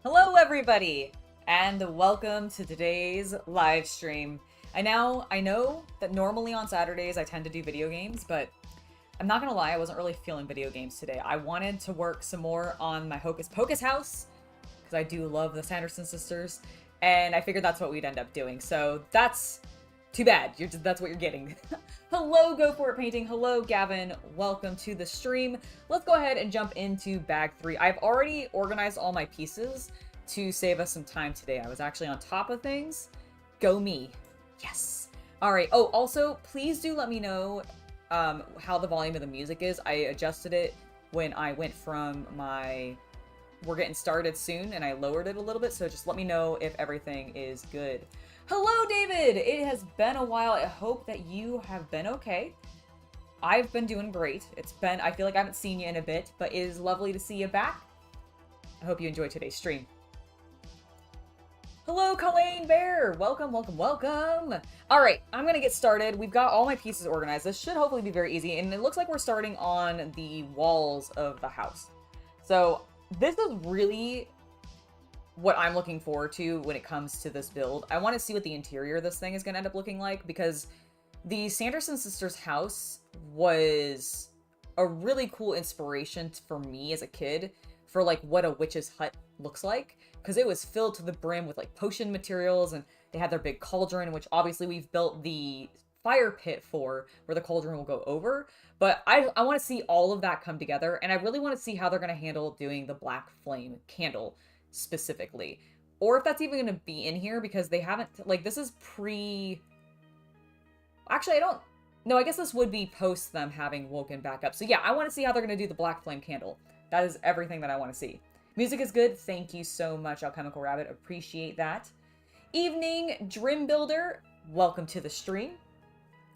Hello everybody, and welcome to today's live stream. I know that normally on Saturdays I tend to do video games, but I'm not gonna lie, I wasn't really feeling video games today. I wanted to work some more on my Hocus Pocus house, because I do love the Sanderson sisters, and I figured that's what we'd end up doing. So that's Too bad. That's what you're getting. Hello, Go For It Painting. Hello, Gavin. Welcome to the stream. Let's go ahead and jump into bag 3. I've already organized all my pieces to save us some time today. I was actually on top of things. Go me. Yes. All right. Oh, also, please do let me know how the volume of the music is. I adjusted it when I went from my "we're getting started soon" and I lowered it a little bit, so just let me know if everything is good. Hello, David! It has been a while. I hope that you have been okay. I've been doing great. I feel like I haven't seen you in a bit, but it is lovely to see you back. I hope you enjoyed today's stream. Hello, Colleen Bear! Welcome, welcome, welcome! Alright, I'm gonna get started. We've got all my pieces organized. This should hopefully be very easy, and it looks like we're starting on the walls of the house. So, this is really what I'm looking forward to when it comes to this build. I want to see what the interior of this thing is going to end up looking like, because the Sanderson sisters' house was a really cool inspiration for me as a kid for like what a witch's hut looks like, because it was filled to the brim with like potion materials, and they had their big cauldron, which obviously we've built the fire pit for, where the cauldron will go over. But I want to see all of that come together, and I really want to see how they're going to handle doing the black flame candle specifically, or if that's even going to be in here, because they haven't, like, this is actually, I don't know, I guess this would be post them having woken back up. So yeah, I want to see how they're going to do the black flame candle. That is everything that I want to see. Music is good. Thank you so much, Alchemical Rabbit. Appreciate that. Evening Drim Builder, welcome to the stream.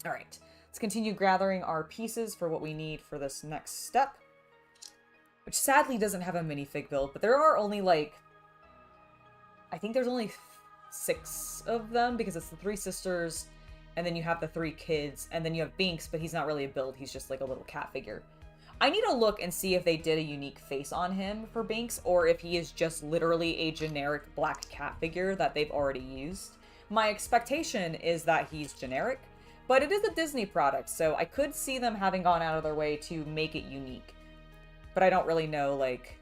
All right, let's continue gathering our pieces for what we need for this next step, which sadly doesn't have a minifig build, but there are only like, I think there's only 6 of them, because it's the 3 sisters, and then you have the 3 kids, and then you have Binks, but he's not really a build, he's just like a little cat figure. I need to look and see if they did a unique face on him for Binks, or if he is just literally a generic black cat figure that they've already used. My expectation is that he's generic, but it is a Disney product, so I could see them having gone out of their way to make it unique. But I don't really know, like,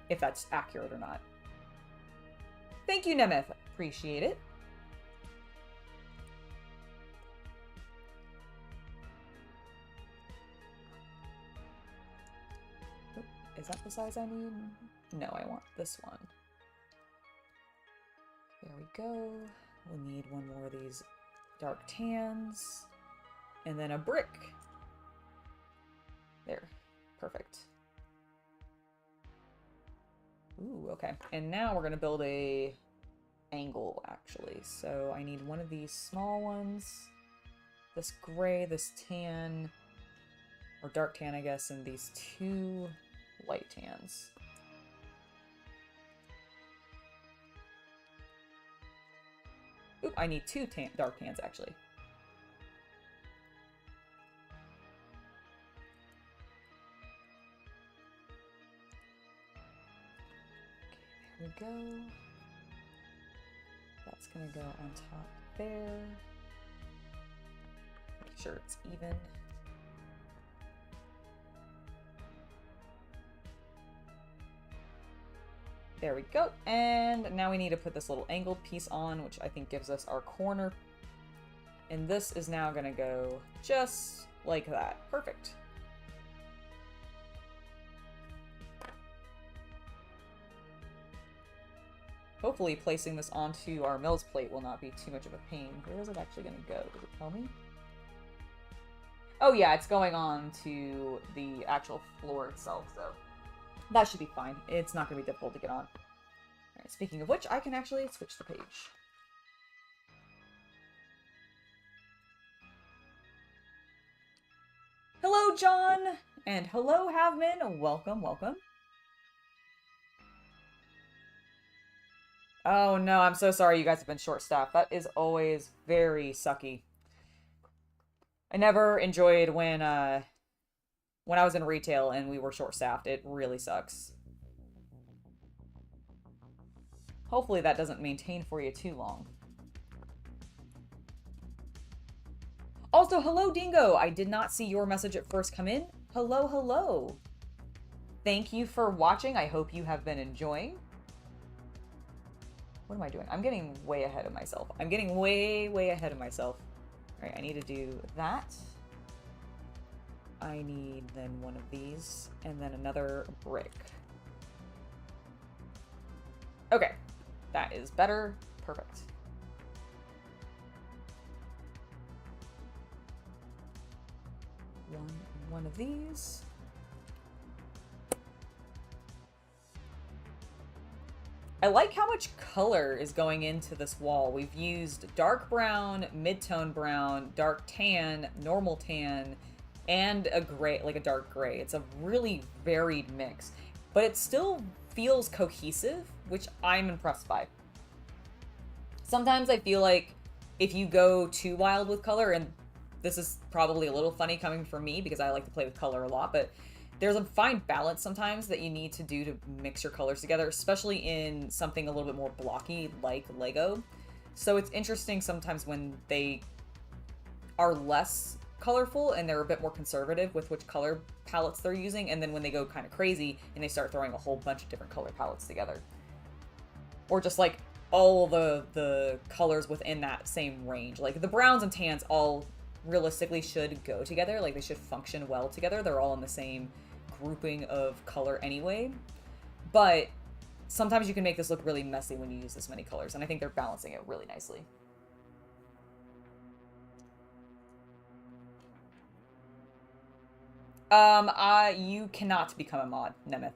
if that's accurate or not. Thank you, Nemeth. Appreciate it. Oh, is that the size I need? No, I want this one. There we go. We'll need one more of these dark tans. And then a brick. There. Perfect. Ooh, okay. And now we're going to build a angle, actually. So I need one of these small ones, this gray, this tan, or dark tan, I guess, and these 2 light tans. Oop, I need 2 dark tans, actually. There we go. That's gonna go on top there. Make sure it's even. There we go. And now we need to put this little angled piece on, which I think gives us our corner. And this is now gonna go just like that. Perfect. Hopefully placing this onto our mills plate will not be too much of a pain. Where is it actually going to go? Does it tell me? Oh yeah, it's going on to the actual floor itself, so that should be fine. It's not going to be difficult to get on. Alright, speaking of which, I can actually switch the page. Hello, John! And hello, Havman! Welcome, welcome. Oh no, I'm so sorry you guys have been short-staffed. That is always very sucky. I never enjoyed when I was in retail and we were short-staffed. It really sucks. Hopefully that doesn't maintain for you too long. Also, hello, Dingo! I did not see your message at first come in. Hello, hello! Thank you for watching. I hope you have been enjoying. What am I doing? I'm getting way ahead of myself. I'm getting way, way ahead of myself. All right, I need to do that. I need then one of these and then another brick. Okay, that is better. Perfect. One of these. I like how much color is going into this wall. We've used dark brown, mid-tone brown, dark tan, normal tan, and a gray, like a dark gray. It's a really varied mix, but it still feels cohesive, which I'm impressed by. Sometimes I feel like if you go too wild with color, and this is probably a little funny coming from me because I like to play with color a lot, but there's a fine balance sometimes that you need to do to mix your colors together, especially in something a little bit more blocky like Lego. So it's interesting sometimes when they are less colorful and they're a bit more conservative with which color palettes they're using, and then when they go kind of crazy and they start throwing a whole bunch of different color palettes together. Or just like all the colors within that same range. Like the browns and tans all realistically should go together, like they should function well together. They're all in the same grouping of color anyway, but sometimes you can make this look really messy when you use this many colors, and I think they're balancing it really nicely. You cannot become a mod, Nemeth.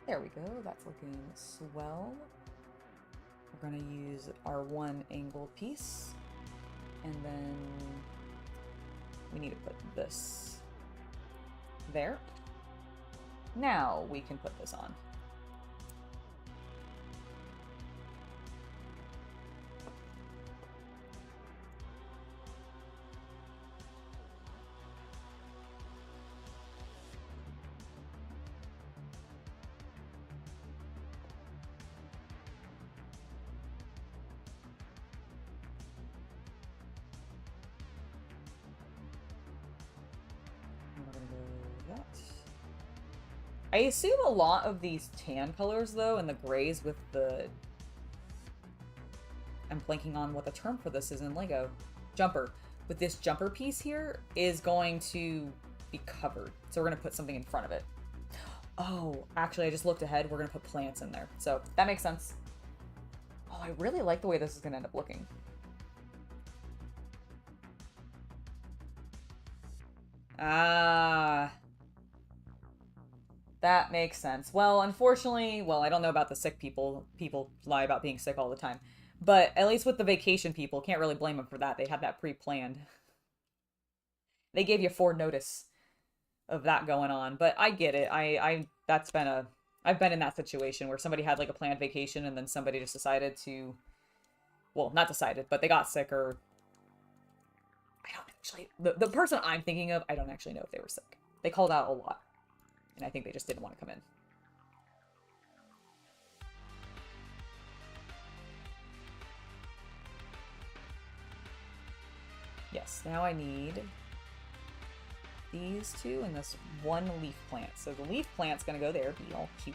There we go, that's looking swell. We're gonna use our one angled piece, and then we need to put this there. Now we can put this on. I assume a lot of these tan colors, though, and the grays with the... I'm blanking on what the term for this is in Lego. Jumper. With this jumper piece here is going to be covered. So we're going to put something in front of it. Oh, actually, I just looked ahead. We're going to put plants in there. So that makes sense. Oh, I really like the way this is going to end up looking. Ah... That makes sense. Well, unfortunately, well, I don't know about the sick people. People lie about being sick all the time. But at least with the vacation people, can't really blame them for that. They had that pre-planned. They gave you foreknotice of that going on. But I get it. I've been in that situation where somebody had like a planned vacation and then somebody just decided to, well, not decided, but they got sick, or I don't actually, the person I'm thinking of, I don't actually know if they were sick. They called out a lot. And I think they just didn't want to come in. Yes, now I need these two and this one leaf plant. So the leaf plant's gonna go there, be all cute.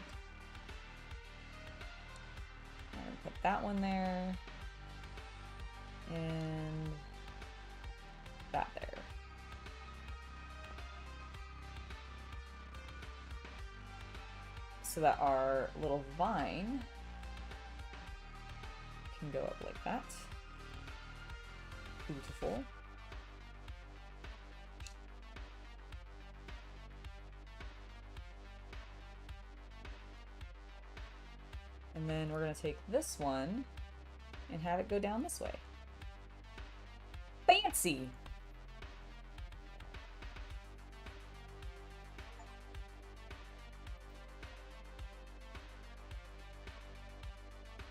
I'm gonna put that one there. And that there. So that our little vine can go up like that. Beautiful. And then we're going to take this one and have it go down this way. Fancy!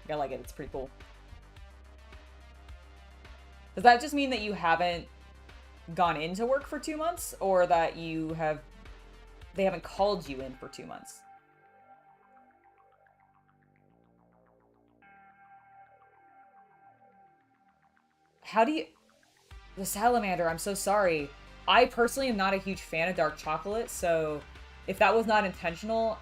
I like it, it's pretty cool. Does that just mean that you haven't gone into work for 2 months, or that they haven't called you in for 2 months? How do you... The salamander, I'm so sorry. I personally am not a huge fan of dark chocolate, so if that was not intentional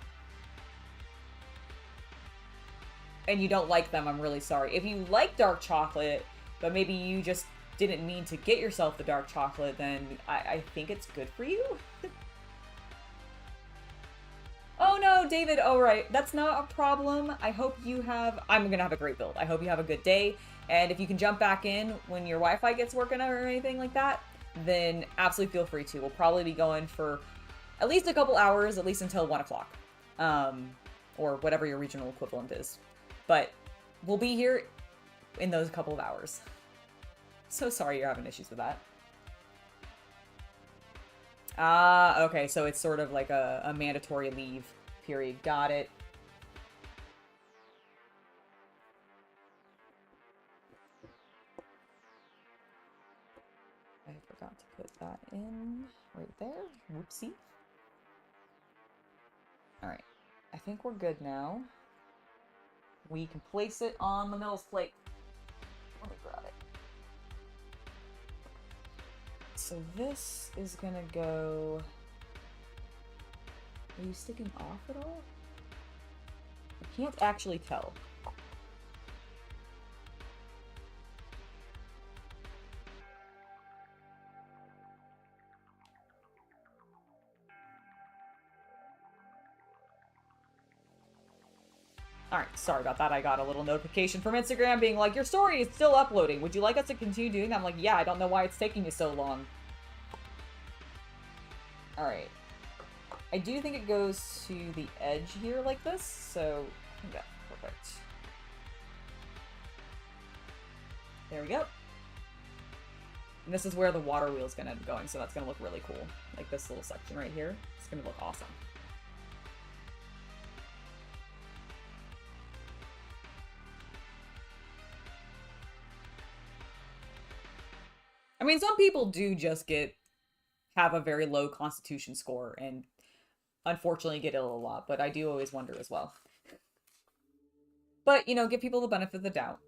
and you don't like them, I'm really sorry. If you like dark chocolate, but maybe you just didn't mean to get yourself the dark chocolate, then I think it's good for you. Oh no, David, alright. That's not a problem. I hope you have... I'm gonna have a great build. I hope you have a good day. And if you can jump back in when your Wi-Fi gets working or anything like that, then absolutely feel free to. We'll probably be going for at least a couple hours, at least until 1 o'clock. Or whatever your regional equivalent is. But we'll be here in those couple of hours. So sorry you're having issues with that. Ah, okay, so it's sort of like a mandatory leave period. Got it. I forgot to put that in right there. Whoopsie. Alright, I think we're good now. We can place it on the Mills plate. Let me grab it. So this is gonna go... Are you sticking off at all? I can't actually tell. Alright, sorry about that. I got a little notification from Instagram being like, your story is still uploading. Would you like us to continue doing that? I'm like, yeah, I don't know why it's taking you so long. Alright. I do think it goes to the edge here like this, so I think that's perfect. There we go. And this is where the water wheel's gonna end up going, so that's gonna look really cool. Like this little section right here. It's gonna look awesome. I mean, some people do just have a very low constitution score and unfortunately get ill a lot, but I do always wonder as well. But, you know, give people the benefit of the doubt.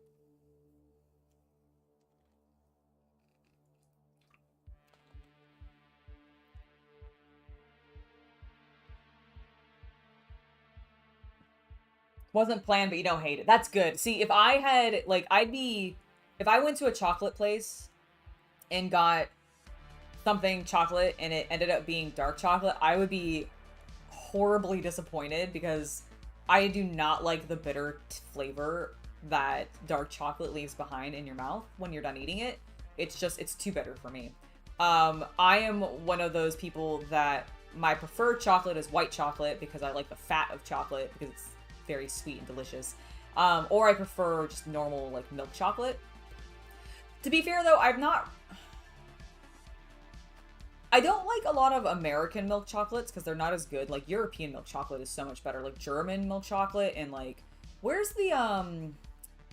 Wasn't planned, but you don't hate it. That's good. See, if I had, like, if I went to a chocolate place and got something chocolate and it ended up being dark chocolate, I would be horribly disappointed because I do not like the bitter flavor that dark chocolate leaves behind in your mouth when you're done eating it. It's too bitter for me. I am one of those people that my preferred chocolate is white chocolate because I like the fat of chocolate because it's very sweet and delicious. Or I prefer just normal, like, milk chocolate. To be fair, though, I don't like a lot of American milk chocolates because they're not as good. Like, European milk chocolate is so much better. Like, German milk chocolate and, like... Where's the,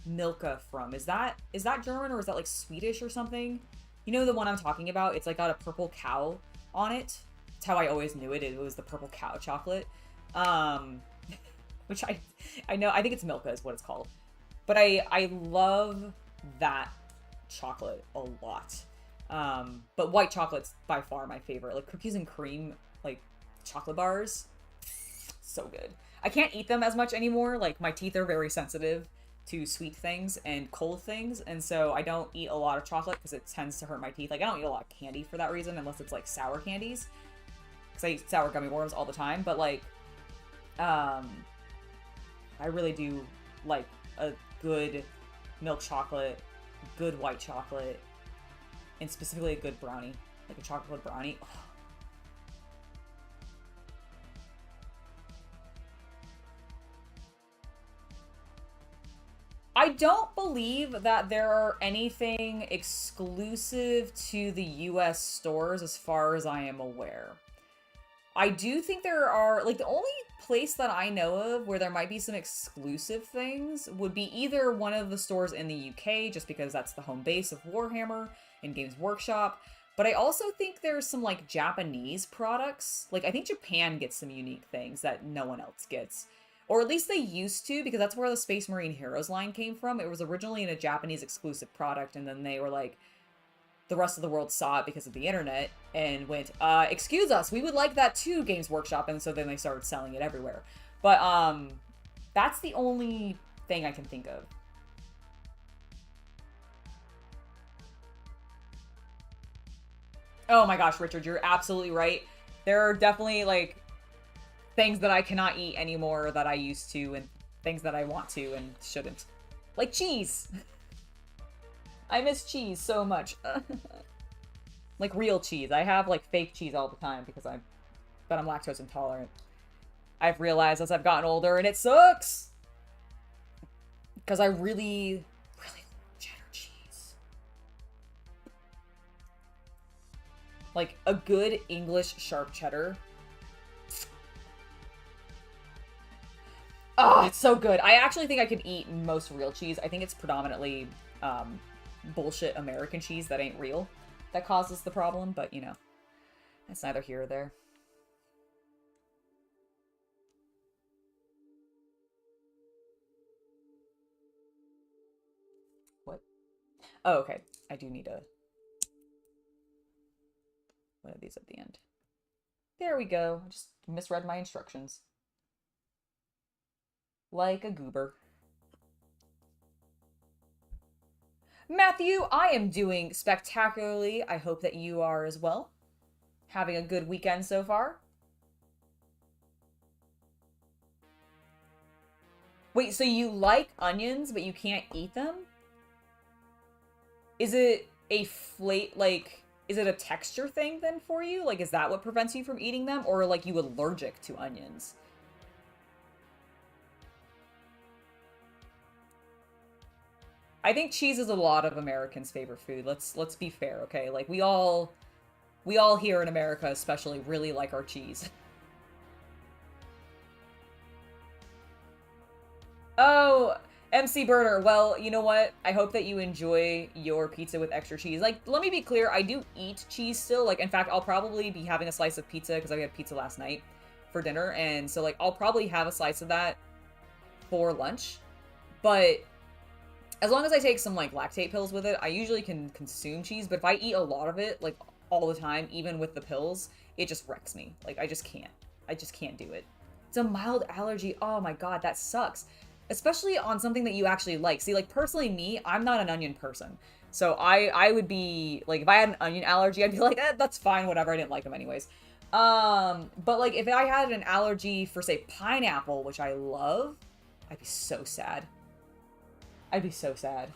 Milka from? Is that German or is that, like, Swedish or something? You know the one I'm talking about? It's, like, got a purple cow on it. That's how I always knew it. It was the purple cow chocolate. Which I know, I think it's Milka is what it's called. But I love that chocolate a lot. But white chocolate's by far my favorite. Like, cookies and cream, like, chocolate bars. So good. I can't eat them as much anymore. Like, my teeth are very sensitive to sweet things and cold things. And so I don't eat a lot of chocolate because it tends to hurt my teeth. Like, I don't eat a lot of candy for that reason unless it's, like, sour candies. Because I eat sour gummy worms all the time. But, like, I really do like a good milk chocolate, good white chocolate, and specifically a good brownie, like a chocolate brownie. Oh. I don't believe that there are anything exclusive to the US stores as far as I am aware. I do think there are, like, the only place that I know of where there might be some exclusive things would be either one of the stores in the UK, just because that's the home base of Warhammer and Games Workshop. But I also think there's some, like, Japanese products. Like, I think Japan gets some unique things that no one else gets. Or at least they used to, because that's where the Space Marine Heroes line came from. It was originally in a Japanese exclusive product, and then they were like, the rest of the world saw it because of the internet and went, excuse us, we would like that too, Games Workshop. And so then they started selling it everywhere. But, that's the only thing I can think of. Oh my gosh, Richard, you're absolutely right. There are definitely, like, things that I cannot eat anymore that I used to, and things that I want to and shouldn't. Like cheese! I miss cheese so much. Like real cheese. I have, like, fake cheese all the time because I'm lactose intolerant. I've realized as I've gotten older, and it sucks! Because I really love cheddar cheese. Like, a good English sharp cheddar. Oh, it's so good. I actually think I could eat most real cheese. I think it's predominantly bullshit American cheese that ain't real that causes the problem, but, you know, that's neither here or there. What? Oh, okay. I do need one of these at the end. There we go. I just misread my instructions. Like a goober. Matthew, I am doing spectacularly. I hope that you are as well. Having a good weekend so far. Wait, so you like onions, but you can't eat them? Is it a is it a texture thing then for you? Like, is that what prevents you from eating them? Or, like, you allergic to onions? I think cheese is a lot of Americans' favorite food. Let's be fair, okay? Like, we all here in America especially really like our cheese. Oh, MC Burner. Well, you know what? I hope that you enjoy your pizza with extra cheese. Like, let me be clear, I do eat cheese still. Like, in fact, I'll probably be having a slice of pizza because I had pizza last night for dinner. And so, like, I'll probably have a slice of that for lunch. But as long as I take some, like, lactate pills with it, I usually can consume cheese. But if I eat a lot of it, like, all the time, even with the pills, it just wrecks me. Like, I just can't. I just can't do it. It's a mild allergy. Oh my god, that sucks. Especially on something that you actually like. See, like, personally, me, I'm not an onion person. So I would be, like, if I had an onion allergy, I'd be like, that's fine, whatever, I didn't like them anyways. But, like, if I had an allergy for, say, pineapple, which I love, I'd be so sad. I'd be so sad.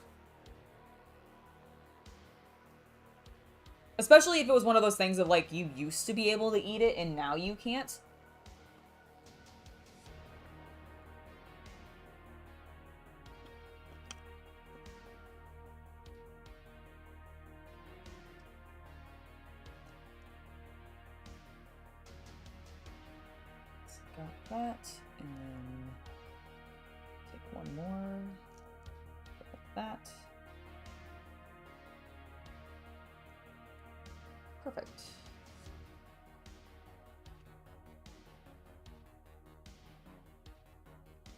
Especially if it was one of those things of, like, you used to be able to eat it and now you can't. Got that, and then take one more. Like that. Perfect.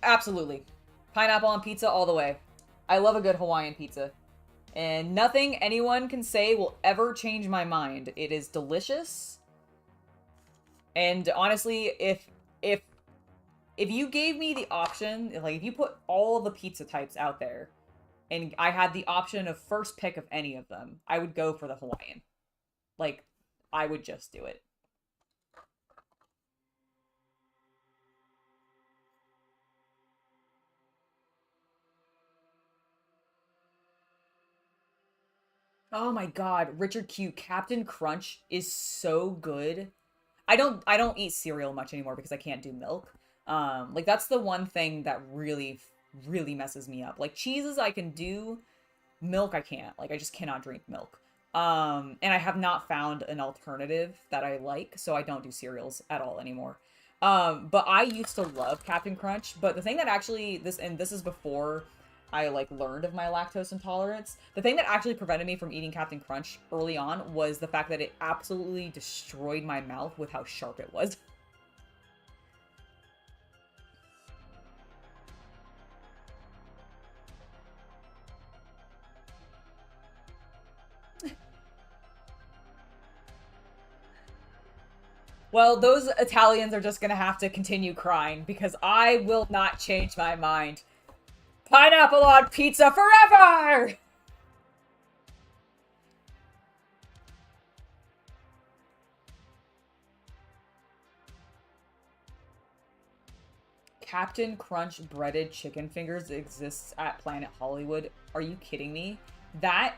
Absolutely. Pineapple on pizza all the way. I love a good Hawaiian pizza. And nothing anyone can say will ever change my mind. It is delicious. And honestly, if you gave me the option, like, if you put all the pizza types out there and I had the option of first pick of any of them, I would go for the Hawaiian. Like, I would just do it. Oh my god, Richard Q, Captain Crunch is so good. I don't eat cereal much anymore because I can't do milk. Like, that's the one thing that really messes me up. Like, cheeses I can do, milk I can't. Like, I just cannot drink milk. And I have not found an alternative that I like, so I don't do cereals at all anymore. But I used to love Captain Crunch, but the thing that actually, this is before I, like, learned of my lactose intolerance, the thing that actually prevented me from eating Captain Crunch early on was the fact that it absolutely destroyed my mouth with how sharp it was. Well, those Italians are just gonna have to continue crying, because I will not change my mind. Pineapple on pizza forever! Captain Crunch breaded chicken fingers exists at Planet Hollywood. Are you kidding me? That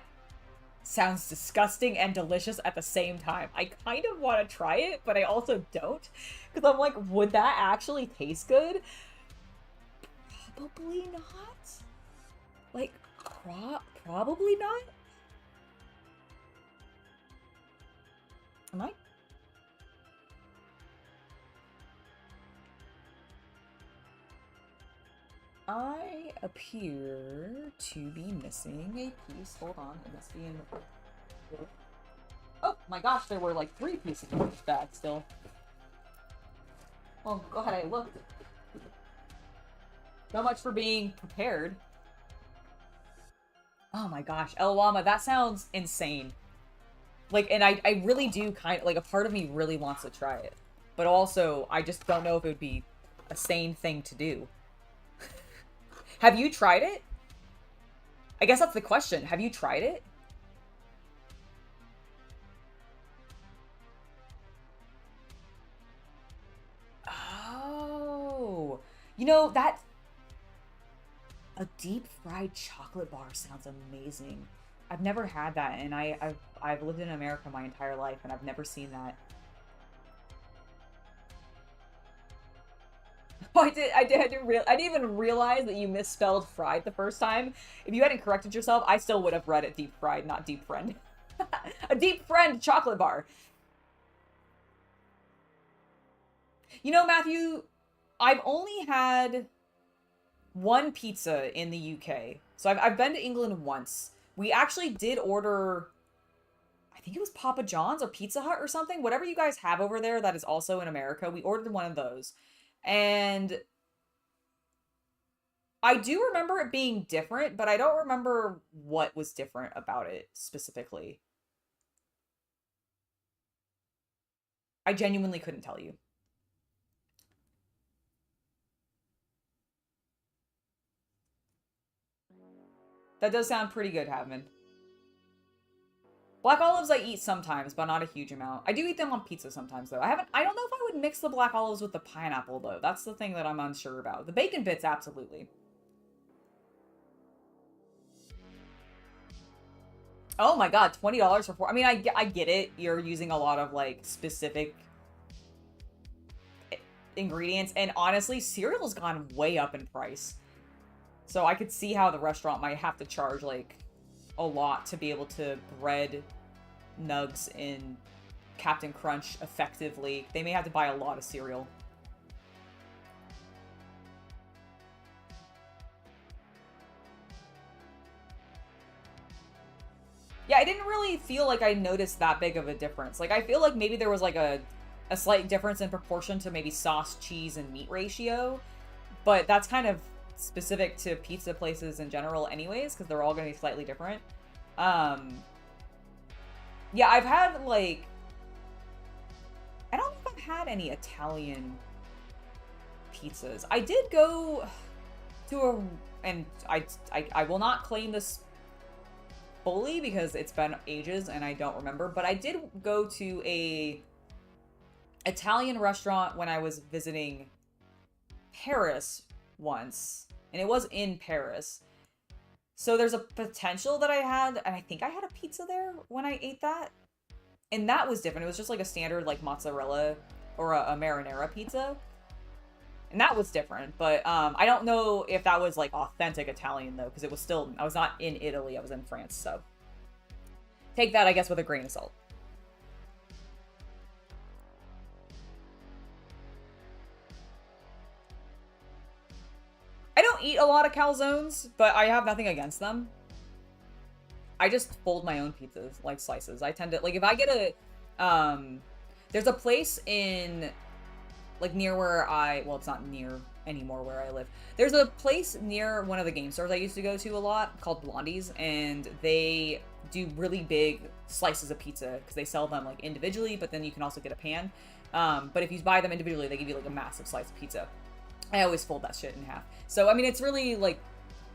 sounds disgusting and delicious at the same time. I kind of want to try it, but I also don't. Because I'm like, would that actually taste good? Probably not. Like, probably not. Am I? I appear to be missing a piece. Hold on, it must be in the... Oh my gosh, there were like 3 pieces in this bag still. Well, go ahead, I looked. So much for being prepared. Oh my gosh, El Wama, that sounds insane. Like, and I really do kind of, like, a part of me really wants to try it. But also, I just don't know if it would be a sane thing to do. Have you tried it? I guess that's the question. Have you tried it? Oh. You know, that... A deep fried chocolate bar sounds amazing. I've never had that, and I've lived in America my entire life, and I've never seen that. Oh, I didn't even realize that you misspelled fried the first time. If you hadn't corrected yourself, I still would have read it deep fried, not deep friend. A deep friend chocolate bar. You know, Matthew, I've only had one pizza in the UK. So I've been to England once. We actually did order, I think it was Papa John's or Pizza Hut or something. Whatever you guys have over there that is also in America. We ordered one of those. And I do remember it being different, but I don't remember what was different about it specifically. I genuinely couldn't tell you. That does sound pretty good, Havman. Black olives I eat sometimes, but not a huge amount. I do eat them on pizza sometimes, though. I don't know if I would mix the black olives with the pineapple, though. That's the thing that I'm unsure about. The bacon bits, absolutely. Oh my god, $20 for 4. I mean, I get it. You're using a lot of, like, specific ingredients. And honestly, cereal's gone way up in price. So I could see how the restaurant might have to charge, like, a lot to be able to bread nugs in Captain Crunch effectively. They may have to buy a lot of cereal. Yeah, I didn't really feel like I noticed that big of a difference. Like, I feel like maybe there was, like, a slight difference in proportion to maybe sauce, cheese, and meat ratio. But that's kind of specific to pizza places in general anyways, because they're all going to be slightly different. Yeah, I've had, like... I don't know if I've had any Italian pizzas. I did go to a... And I will not claim this fully because it's been ages and I don't remember, but I did go to a Italian restaurant when I was visiting Paris once, and it was in Paris. So there's a potential that I had, and I think I had a pizza there when I ate that. And that was different. It was just like a standard like mozzarella or a marinara pizza. And that was different, but I don't know if that was like authentic Italian though, because it was still, I was not in Italy, I was in France, so take that, I guess, with a grain of salt. don't eat a lot of calzones, but I have nothing against them. I just fold my own pizzas, like slices. I tend to, like, if I get a, there's a place in, like, near where well, it's not near anymore where I live. There's a place near one of the game stores I used to go to a lot called Blondie's, and they do really big slices of pizza because they sell them, like, individually, but then you can also get a pan. But if you buy them individually, they give you, like, a massive slice of pizza. I always fold that shit in half. So, I mean, it's really, like,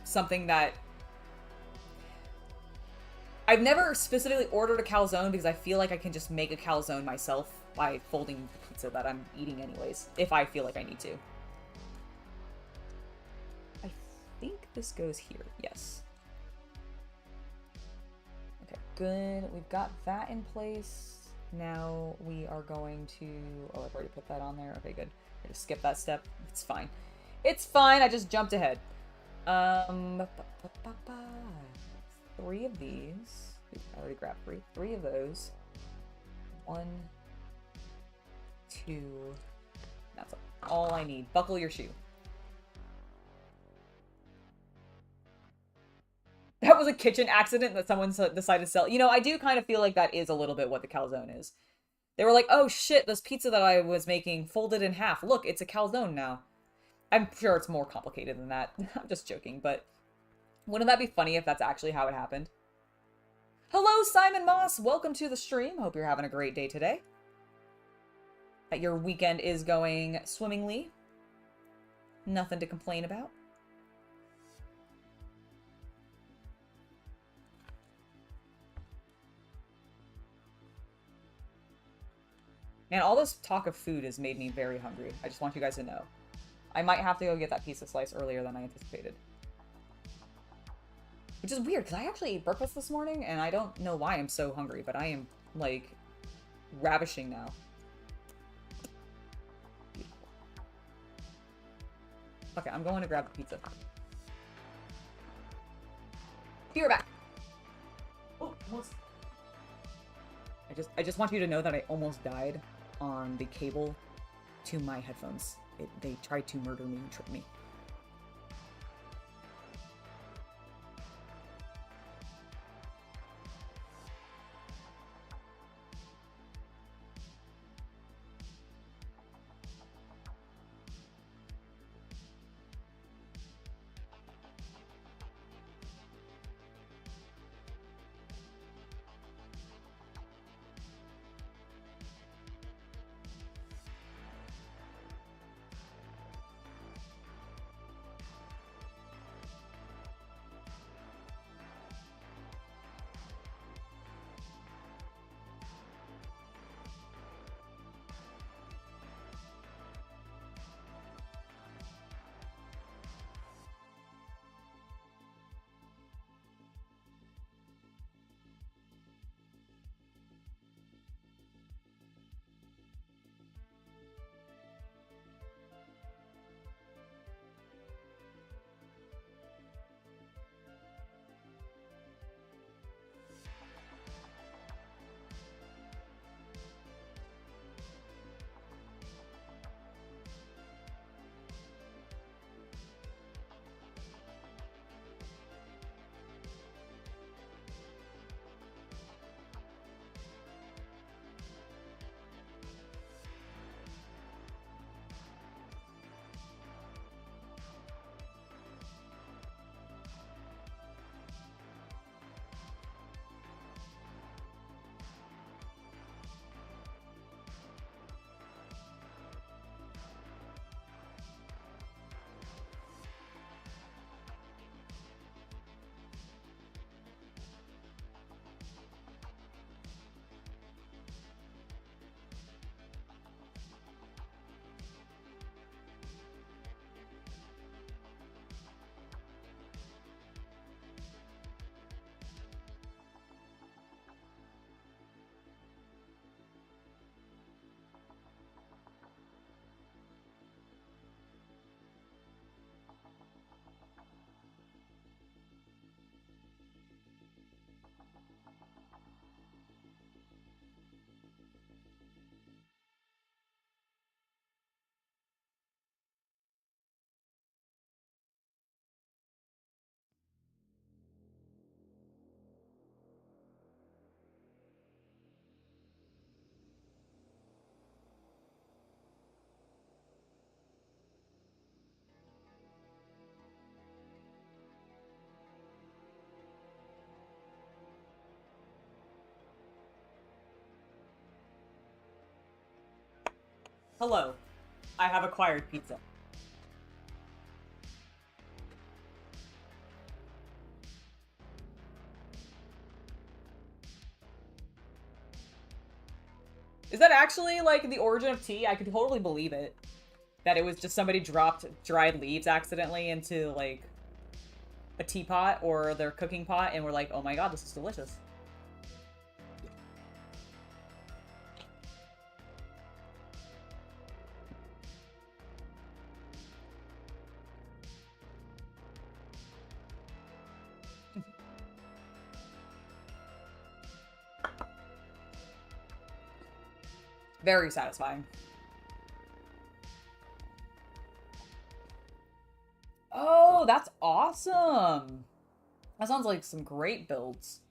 something that I've never specifically ordered a calzone because I feel like I can just make a calzone myself by folding the pizza that I'm eating anyways, if I feel like I need to. I think this goes here. Yes. Okay, good. We've got that in place. Now we are going to... Oh, I've already put that on there. Okay, good. I just skip that step. It's fine. It's fine. I just jumped ahead. 3 of these. I already grabbed 3. 3 of those. 1, 2. That's all I need. Buckle your shoe. That was a kitchen accident that someone decided to sell. You know, I do kind of feel like that is a little bit what the calzone is. They were like, oh shit, this pizza that I was making folded in half. Look, it's a calzone now. I'm sure it's more complicated than that. I'm just joking, but wouldn't that be funny if that's actually how it happened? Hello, Simon Moss. Welcome to the stream. Hope you're having a great day today. That your weekend is going swimmingly. Nothing to complain about. And all this talk of food has made me very hungry. I just want you guys to know. I might have to go get that pizza slice earlier than I anticipated. Which is weird, because I actually ate breakfast this morning, and I don't know why I'm so hungry, but I am, like, ravishing now. Beautiful. Okay, I'm going to grab the pizza. Be right back. Oh, almost. I just want you to know that I almost died on the cable to my headphones. They tried to murder me and trip me. Hello. I have acquired pizza. Is that actually, like, the origin of tea? I could totally believe it. That it was just somebody dropped dried leaves accidentally into, like, a teapot or their cooking pot, and we're like, oh my god, this is delicious. Very satisfying. Oh, that's awesome. That sounds like some great builds.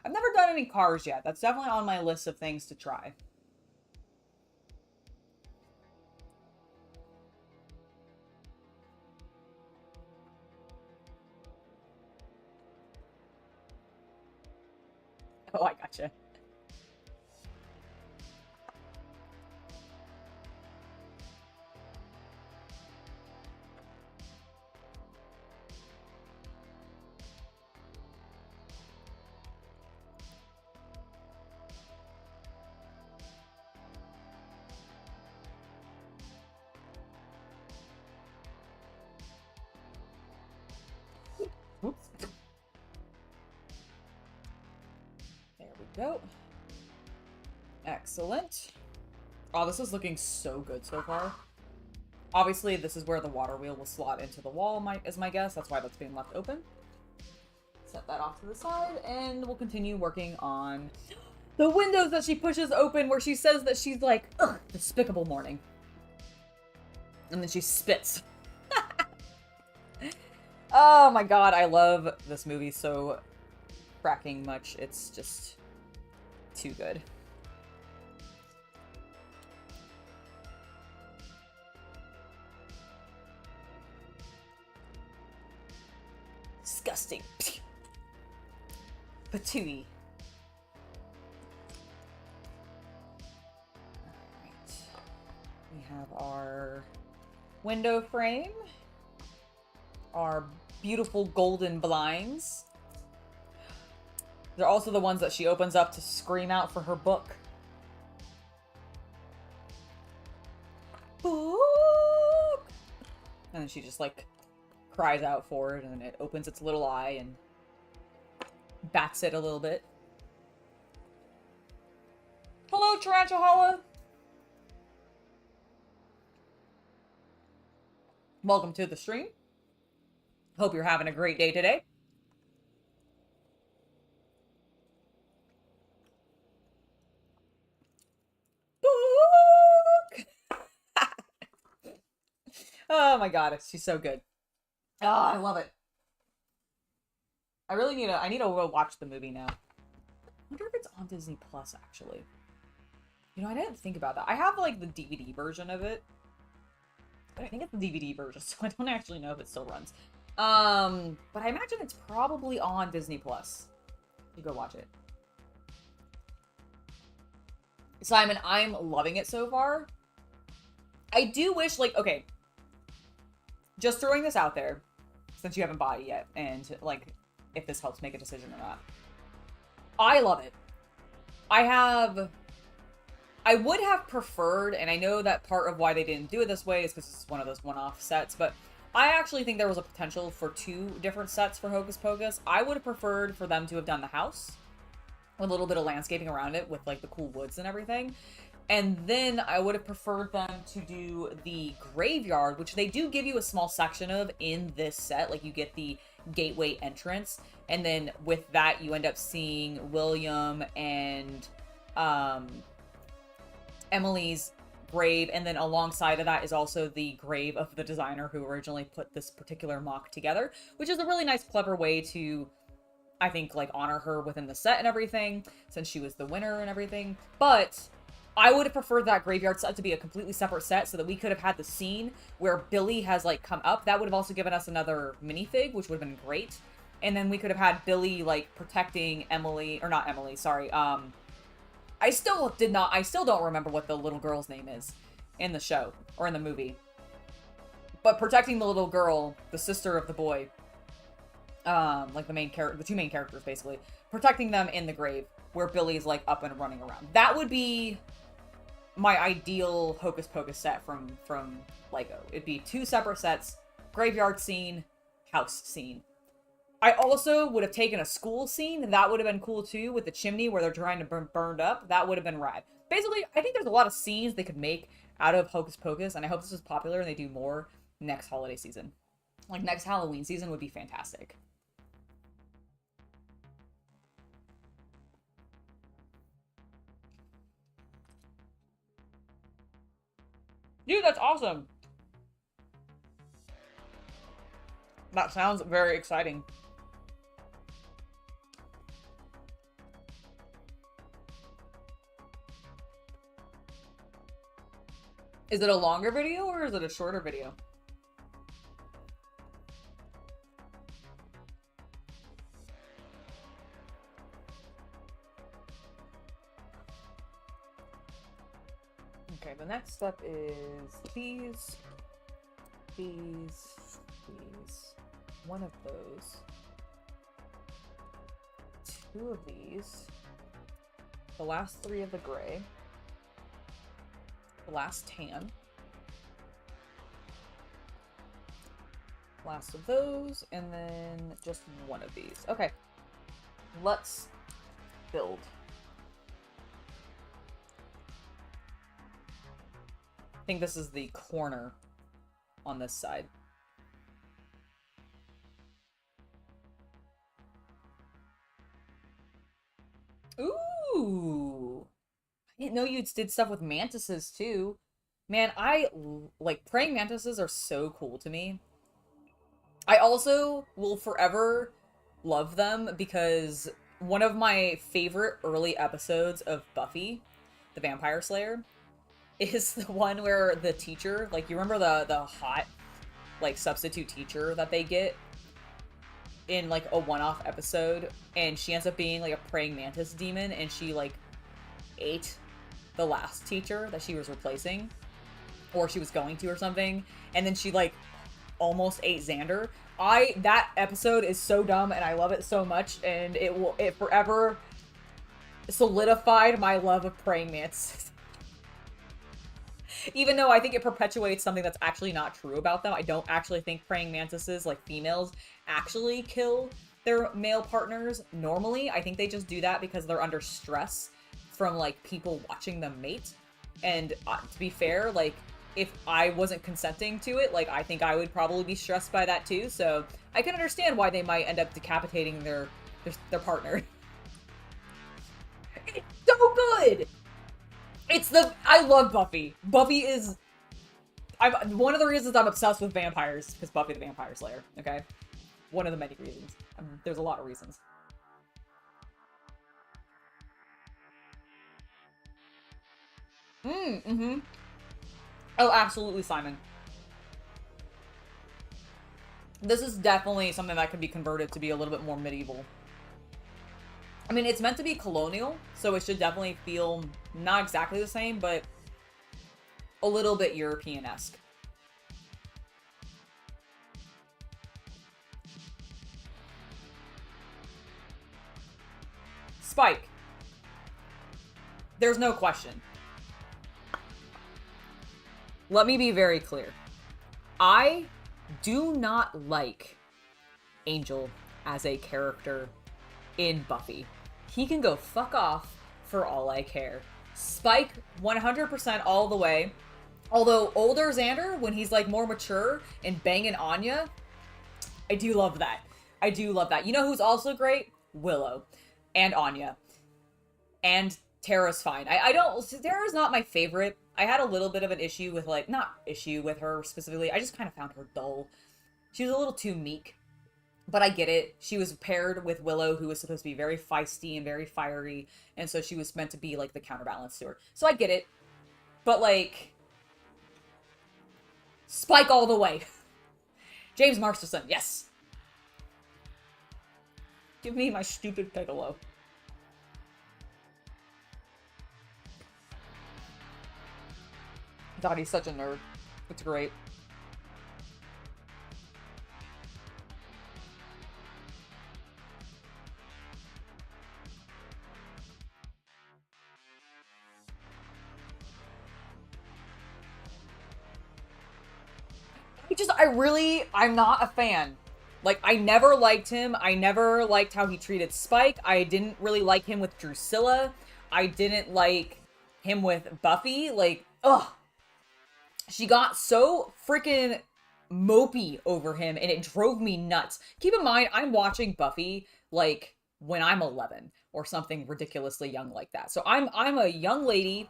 I've never done any cars yet. That's definitely on my list of things to try. Oh, I gotcha. Oops. There we go. Excellent. Oh, this is looking so good so far. Obviously, this is where the water wheel will slot into the wall, is my guess. That's why that's being left open. Set that off to the side, and we'll continue working on the windows that she pushes open, where she says that she's like, ugh, despicable morning. And then she spits. Oh my god, I love this movie so fracking much. It's just too good. Disgusting. Patooey. Alright. We have our window frame. Our beautiful golden blinds. They're also the ones that she opens up to scream out for her book. Book! And then she just, like, cries out for it, and it opens its little eye and bats it a little bit. Hello, Tarantula! Welcome to the stream. Hope you're having a great day today. Book! Oh my god, she's so good. Oh, I love it. I really need to, I need to go watch the movie now. I wonder if it's on Disney Plus, actually. You know, I didn't think about that. I have, like, the DVD version of it. But I think it's the DVD version, so I don't actually know if it still runs. But I imagine it's probably on Disney Plus. You go watch it. Simon, I'm loving it so far. I do wish, like, okay. Just throwing this out there, since you haven't bought it yet, and, like, if this helps make a decision or not. I love it. I would have preferred, and I know that part of why they didn't do it this way is because it's one of those one-off sets, but I actually think there was a potential for 2 different sets for Hocus Pocus. I would have preferred for them to have done the house, with a little bit of landscaping around it, with, like, the cool woods and everything. And then I would have preferred them to do the graveyard, which they do give you a small section of in this set. Like, you get the gateway entrance, and then with that, you end up seeing William and Emily's grave, and then alongside of that is also the grave of the designer who originally put this particular mock together, which is a really nice, clever way to, I think, like, honor her within the set and everything, since she was the winner and everything. But I would have preferred that graveyard set to be a completely separate set so that we could have had the scene where Billy has, like, come up. That would have also given us another minifig, which would have been great. And then we could have had Billy, like, protecting Emily, or not Emily, sorry, I still don't remember what the little girl's name is. in the show or in the movie. But protecting the little girl, the sister of the boy, like the two main characters basically, protecting them in the grave where Billy's like up and running around. That would be my ideal Hocus Pocus set from Lego. It'd be 2 separate sets, graveyard scene, house scene. I also would have taken a school scene. That would have been cool too, with the chimney where they're trying to burn burned up. That would have been rad. Basically, I think there's a lot of scenes they could make out of Hocus Pocus, and I hope this is popular and they do more next holiday season. Like, next Halloween season would be fantastic. Dude, that's awesome! That sounds very exciting. Is it a longer video or is it a shorter video? Okay, the next step is these, one of those, 2 of these, the last 3 of the gray, the last tan, last of those, and then just 1 of these. Okay, let's build. I think this is the corner on this side. Ooh! I didn't know you did stuff with mantises too. Man, like, praying mantises are so cool to me. I also will forever love them because one of my favorite early episodes of Buffy, the Vampire Slayer, is the one where the teacher, like, you remember the hot, like, substitute teacher that they get in, like, a one-off episode, and she ends up being, like, a praying mantis demon, and she, like, ate the last teacher that she was replacing, or she was going to or something, and then she, like, almost ate Xander. That episode is so dumb, and I love it so much, and it forever solidified my love of praying mantises. Even though I think it perpetuates something that's actually not true about them. I don't actually think praying mantises, like females, actually kill their male partners normally. I think they just do that because they're under stress from, like, people watching them mate. And to be fair, like, if I wasn't consenting to it, like, I think I would probably be stressed by that too. So I can understand why they might end up decapitating their partner. It's so good! I love Buffy. Buffy is... one of the reasons I'm obsessed with vampires is Buffy the Vampire Slayer, okay? One of the many reasons. There's a lot of reasons. Mm-hmm. Oh, absolutely, Simon. This is definitely something that can be converted to be a little bit more medieval. I mean, it's meant to be colonial, so it should definitely feel not exactly the same, but a little bit European-esque. Spike. There's no question. Let me be very clear. I do not like Angel as a character in Buffy. He can go fuck off for all I care. Spike, 100% all the way. Although older Xander, when he's, like, more mature and banging Anya, I do love that. I do love that. You know who's also great? Willow. And Anya. And Tara's fine. Tara's not my favorite. I had a little bit of an issue with, like, not issue with her specifically. I just kind of found her dull. She was a little too meek. But I get it. She was paired with Willow, who was supposed to be very feisty and very fiery. And so she was meant to be, like, the counterbalance to her. So I get it. But, like... Spike all the way. James Marston, yes. Give me my stupid Piccolo. God, he's such a nerd. It's great. I'm not a fan. Like, I never liked him. I never liked how he treated Spike. I didn't really like him with Drusilla. I didn't like him with Buffy. Like, ugh. She got so freaking mopey over him, and it drove me nuts. Keep in mind, I'm watching Buffy, like, when I'm 11 or something ridiculously young like that. So I'm a young lady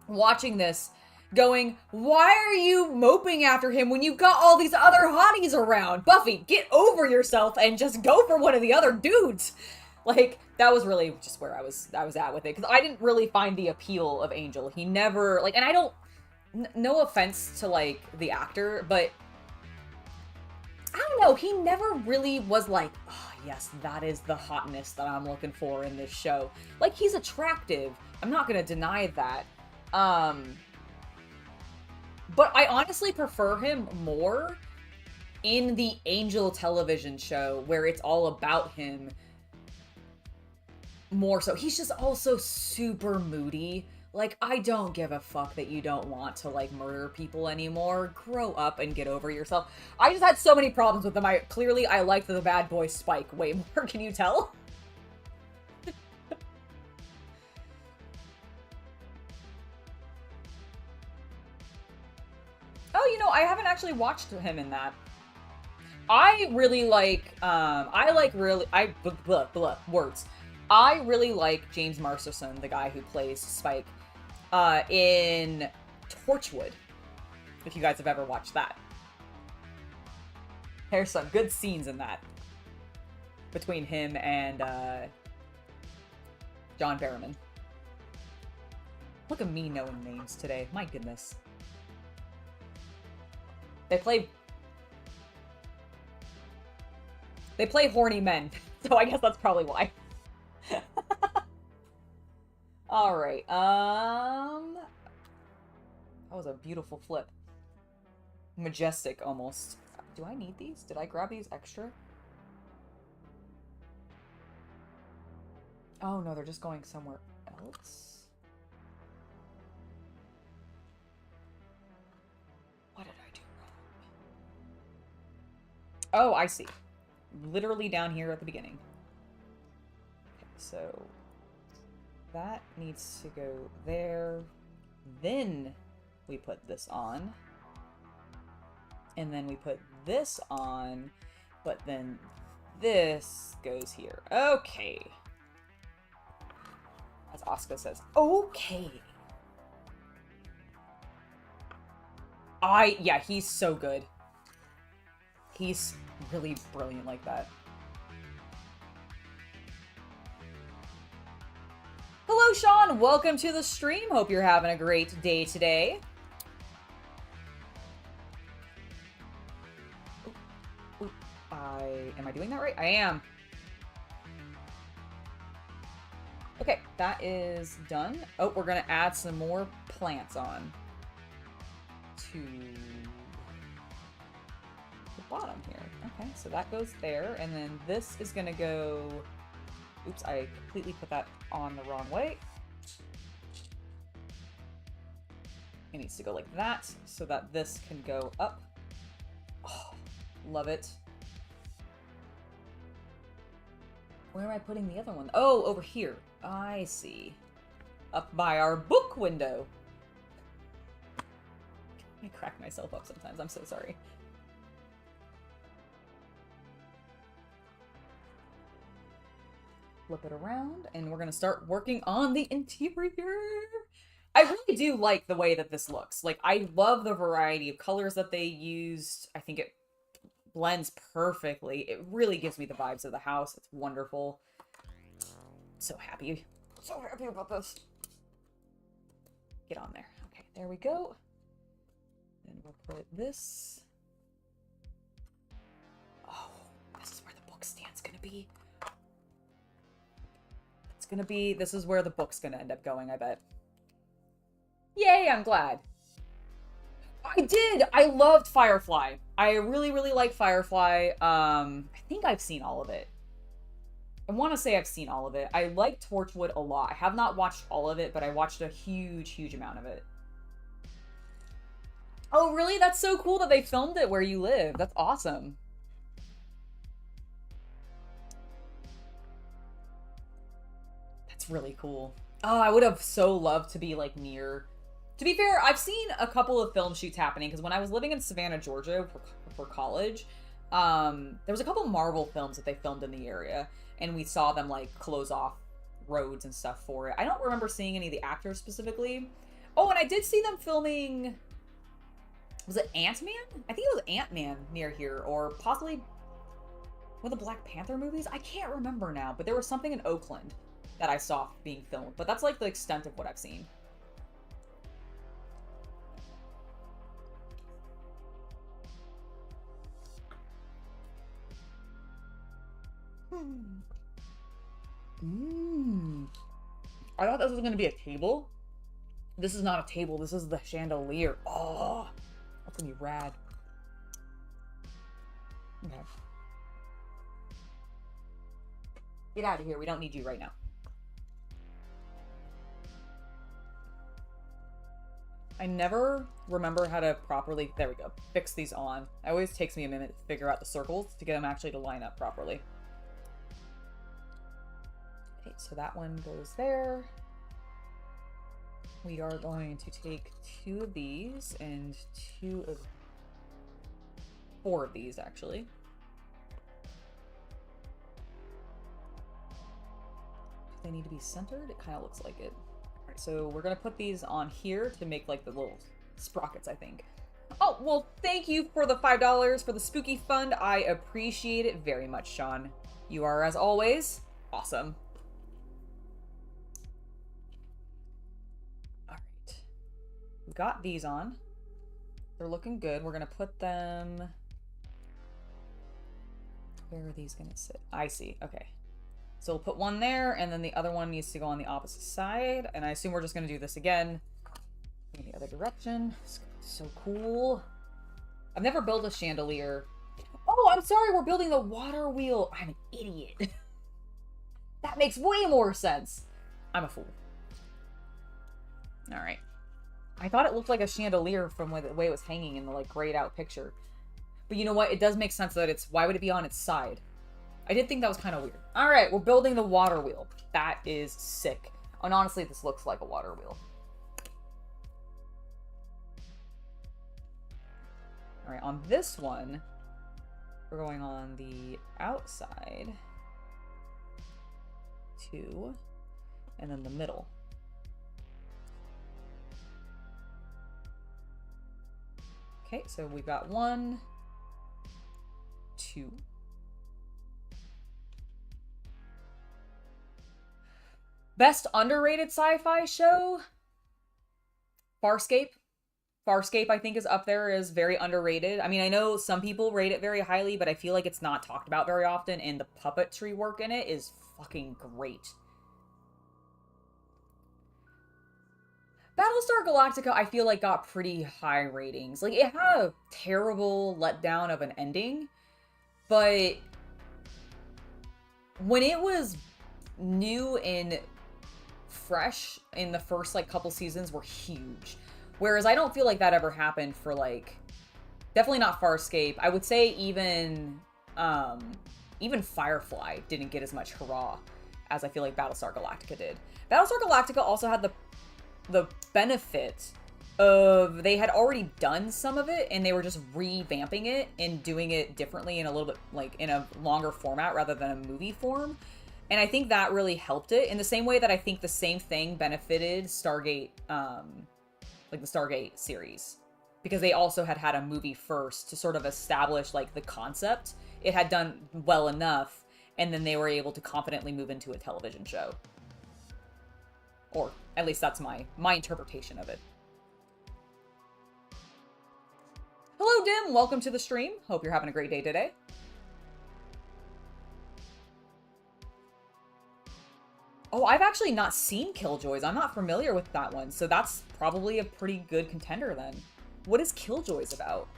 watching this going, why are you moping after him when you've got all these other hotties around? Buffy, get over yourself and just go for one of the other dudes. Like, that was really just where I was at with it, because I didn't really find the appeal of Angel. He never, like, and I don't, no offense to, like, the actor, but I don't know, he never really was like, oh, yes, that is the hotness that I'm looking for in this show. Like, he's attractive. I'm not gonna deny that. But I honestly prefer him more in the Angel television show, where it's all about him more so. He's just also super moody. Like, I don't give a fuck that you don't want to, like, murder people anymore. Grow up and get over yourself. I just had so many problems with him. Clearly, I liked the bad boy Spike way more. Can you tell? Oh, you know, I haven't actually watched him in that. I really like, words. I really like James Marston, the guy who plays Spike, in Torchwood, if you guys have ever watched that. There's some good scenes in that, between him and, John Barrowman. Look at me knowing names today, my goodness. They play horny men, so I guess that's probably why. Alright, that was a beautiful flip. Majestic, almost. Do I need these? Did I grab these extra? Oh no, they're just going somewhere else. What did I do wrong? Oh, I see. Literally down here at the beginning. Okay, so that needs to go there. Then we put this on. And then we put this on. But then this goes here. Okay. As Asuka says, okay. Yeah, he's so good. He's really brilliant like that. Hello, Sean. Welcome to the stream. Hope you're having a great day today. Am I doing that right? I am. Okay, that is done. Oh, we're gonna add some more plants on to the bottom here. Okay, so that goes there, and then this is gonna go... Oops, I completely put that on the wrong way. It needs to go like that, so that this can go up. Oh, love it. Where am I putting the other one? Oh, over here. I see. Up by our book window. I crack myself up sometimes. I'm so sorry. Flip it around, and we're gonna start working on the interior. I really do like the way that this looks. Like, I love the variety of colors that they used. I think it blends perfectly. It really gives me the vibes of the house. It's wonderful. So happy. So happy about this. Get on there. Okay, there we go. Then we'll put this. Oh, this is where the book stand's gonna be. It's gonna be, this is where the book's gonna end up going, I bet. Yay, I'm glad. I did! I loved Firefly. I really, really like Firefly. I think I've seen all of it. I want to say I've seen all of it. I like Torchwood a lot. I have not watched all of it, but I watched a huge, huge amount of it. Oh, really? That's so cool that they filmed it where you live. That's awesome. That's really cool. Oh, I would have so loved to be, like, near... To be fair, I've seen a couple of film shoots happening, because when I was living in Savannah, Georgia for college, there was a couple Marvel films that they filmed in the area, and we saw them, like, close off roads and stuff for it. I don't remember seeing any of the actors specifically. Oh, and I did see them filming... Was it Ant-Man? I think it was Ant-Man near here, or possibly one of the Black Panther movies? I can't remember now, but there was something in Oakland that I saw being filmed, but that's, like, the extent of what I've seen. I thought this was going to be a table. This is not a table. This is the chandelier. Oh, that's going to be rad. Okay. Get out of here. We don't need you right now. I never remember how to properly, there we go, fix these on. It always takes me a minute to figure out the circles to get them actually to line up properly. Okay, so that one goes there. We are going to take 2 of these and 4 of these, actually. Do they need to be centered? It kind of looks like it. All right, so we're going to put these on here to make, like, the little sprockets, I think. Oh, well, thank you for the $5 for the spooky fund. I appreciate it very much, Sean. You are, as always, awesome. We've got these on. They're looking good. We're going to put them... Where are these going to sit? I see. Okay. So we'll put one there, and then the other one needs to go on the opposite side. And I assume we're just going to do this again in the other direction. It's so cool. I've never built a chandelier. Oh, I'm sorry. We're building the water wheel. I'm an idiot. That makes way more sense. I'm a fool. All right. I thought it looked like a chandelier from the way it was hanging in the, like, grayed out picture. But you know what? It does make sense that it's... Why would it be on its side? I did think that was kind of weird. All right, we're building the water wheel. That is sick. And honestly, this looks like a water wheel. All right, on this one, we're going on the outside. 2. And then the middle. Okay, so we've got 1, 2. Best underrated sci-fi show? Farscape. Farscape, I think, is up there as very underrated. I mean, I know some people rate it very highly, but I feel like it's not talked about very often, and the puppetry work in it is fucking great. Battlestar Galactica, I feel like, got pretty high ratings. Like, it had a terrible letdown of an ending, but when it was new and fresh in the first, like, couple seasons were huge. Whereas I don't feel like that ever happened for, like, definitely not Farscape. I would say even Firefly didn't get as much hurrah as I feel like Battlestar Galactica did. Battlestar Galactica also had the benefit of they had already done some of it and they were just revamping it and doing it differently in a little bit, like, in a longer format rather than a movie form. And I think that really helped it in the same way that I think the same thing benefited Stargate, like the Stargate series, because they also had a movie first to sort of establish, like, the concept. It had done well enough, and then they were able to confidently move into a television show. Or at least that's my interpretation of it. Hello, Dim. Welcome to the stream. Hope you're having a great day today. Oh, I've actually not seen Killjoys. I'm not familiar with that one, so that's probably a pretty good contender then. What is Killjoys about?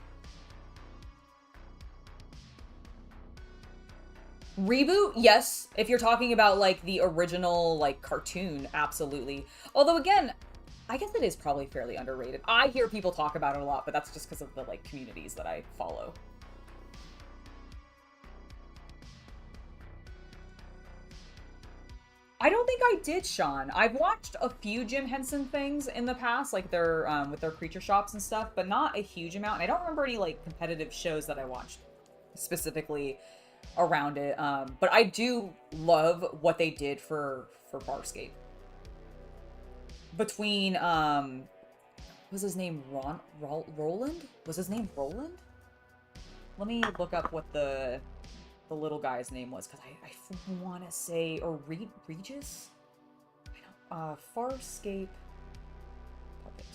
Reboot? Yes. If you're talking about, like, the original, like, cartoon, absolutely. Although, again, I guess it is probably fairly underrated. I hear people talk about it a lot, but that's just because of the, like, communities that I follow. I don't think I did, Sean. I've watched a few Jim Henson things in the past, like their, with their creature shops and stuff, but not a huge amount. And I don't remember any, like, competitive shows that I watched specifically around it, but I do love what they did for Farscape. Between was his name Roland? Was his name Roland? Let me look up what the little guy's name was, because I want to say, or Regis? I don't, Farscape puppet.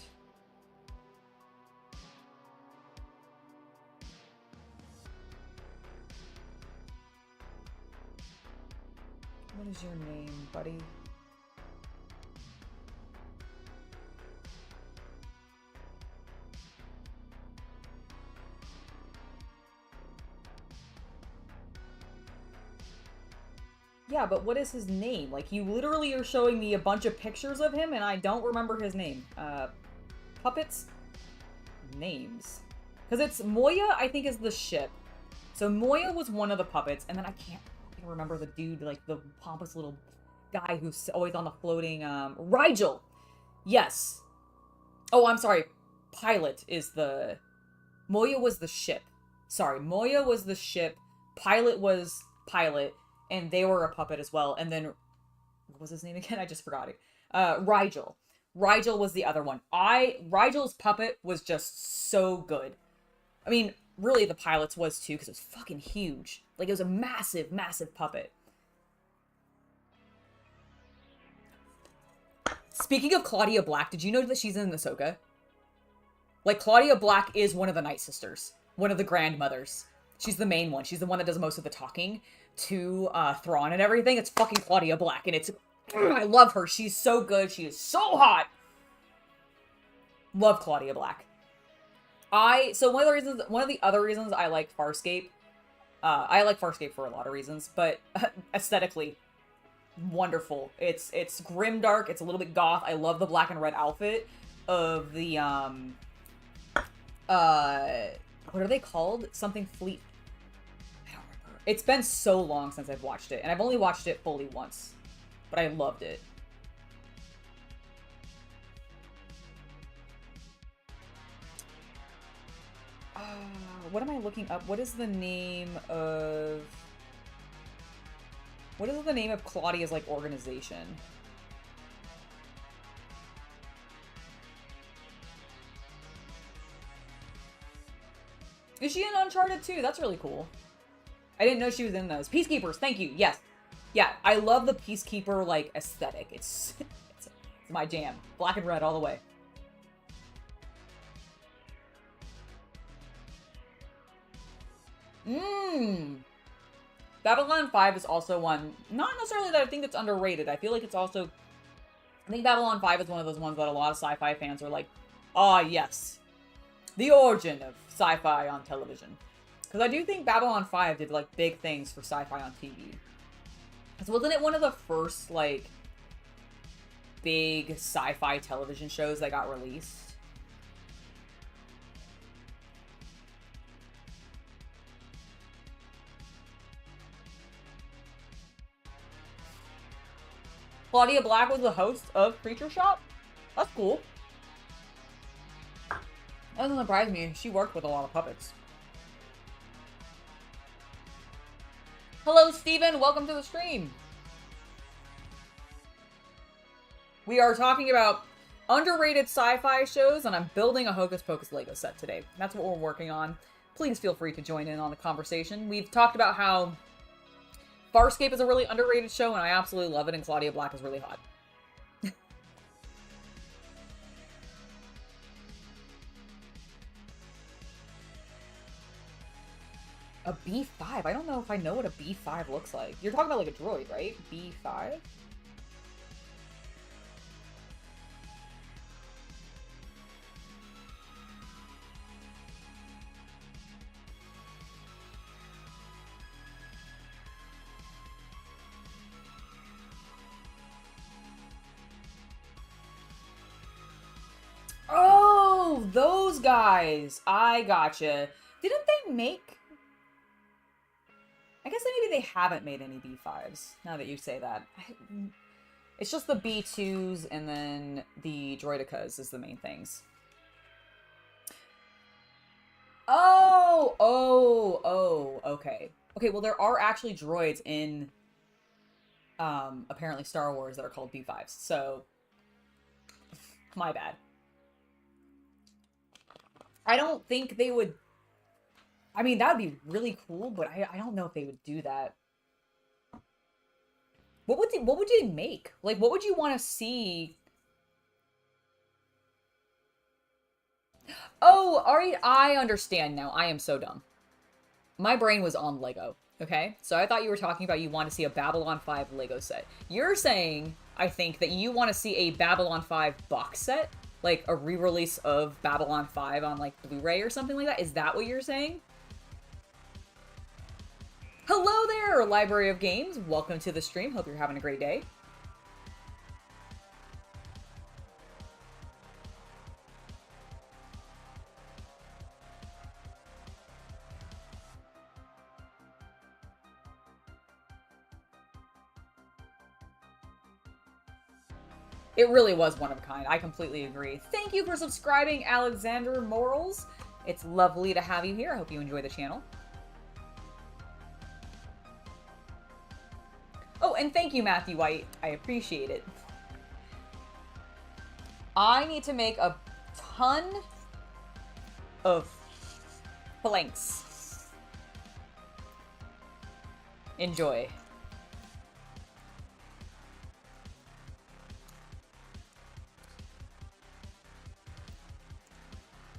What is your name, buddy? Yeah, but what is his name? Like, you literally are showing me a bunch of pictures of him, and I don't remember his name. Puppets? Names. Because it's Moya, I think, is the ship. So Moya was one of the puppets, and then I can't remember the dude, like, the pompous little guy who's always on the floating, Rigel! Yes. Oh, I'm sorry. Pilot is the... Moya was the ship. Sorry, Moya was the ship. Pilot was Pilot. And they were a puppet as well. And then, what was his name again? I just forgot it. Rigel. Rigel was the other one. Rigel's puppet was just so good. I mean, really the pilot's was too, because it was fucking huge. Like, it was a massive, massive puppet. Speaking of Claudia Black, did you know that she's in Ahsoka? Like, Claudia Black is one of the Night Sisters. One of the grandmothers. She's the main one. She's the one that does most of the talking to Thrawn and everything. It's fucking Claudia Black, and it's... I love her. She's so good. She is so hot. Love Claudia Black. So one of the other reasons I like Farscape, I like Farscape for a lot of reasons, but aesthetically, wonderful. It's grimdark. It's a little bit goth. I love the black and red outfit of the, what are they called? Something Fleet. It's been so long since I've watched it, and I've only watched it fully once, but I loved it. What am I looking up? What is the name of Claudia's, like, organization? Is she in Uncharted 2? That's really cool. I didn't know she was in those. Peacekeepers, thank you. Yes. Yeah, I love the Peacekeeper, like, aesthetic. It's my jam. Black and red all the way. Babylon 5 is also one, not necessarily that I think it's underrated. I feel like it's also, I think Babylon 5 is one of those ones that a lot of sci-fi fans are like, ah, yes. The origin of sci-fi on television. Because I do think Babylon 5 did, like, big things for sci-fi on TV. Because wasn't it one of the first, like, big sci-fi television shows that got released? Claudia Black was the host of Creature Shop? That's cool. That doesn't surprise me. She worked with a lot of puppets. Hello, Steven. Welcome to the stream. We are talking about underrated sci-fi shows, and I'm building a Hocus Pocus Lego set today. That's what we're working on. Please feel free to join in on the conversation. We've talked about how Farscape is a really underrated show, and I absolutely love it, and Claudia Black is really hot. A B5? I don't know if I know what a B5 looks like. You're talking about like a droid, right? B5? those guys! I gotcha. Didn't they make... I guess maybe they haven't made any B5s, now that you say that. It's just the B2s and then the Droidicas is the main things. Oh, okay. Okay, well there are actually droids in, apparently Star Wars that are called B5s, so... My bad. I don't think they would... I mean, that would be really cool, but I don't know if they would do that. What would they make? Like, what would you want to see? Oh, Ari, I understand now. I am so dumb. My brain was on Lego, okay? So I thought you were talking about you want to see a Babylon 5 Lego set. You're saying, I think, that you want to see a Babylon 5 box set? Like, a re-release of Babylon 5 on, like, Blu-ray or something like that? Is that what you're saying? Hello there, Library of Games. Welcome to the stream. Hope you're having a great day. It really was one of a kind. I completely agree. Thank you for subscribing, Alexander Morals. It's lovely to have you here. I hope you enjoy the channel. Oh, and thank you, Matthew White. I appreciate it. I need to make a ton of planks. Enjoy.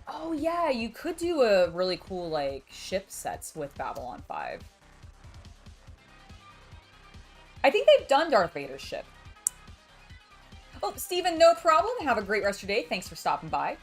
Oh yeah, you could do a really cool, like, ship sets with Babylon 5. I think they've done Darth Vader's ship. Oh, Steven, no problem. Have a great rest of your day. Thanks for stopping by.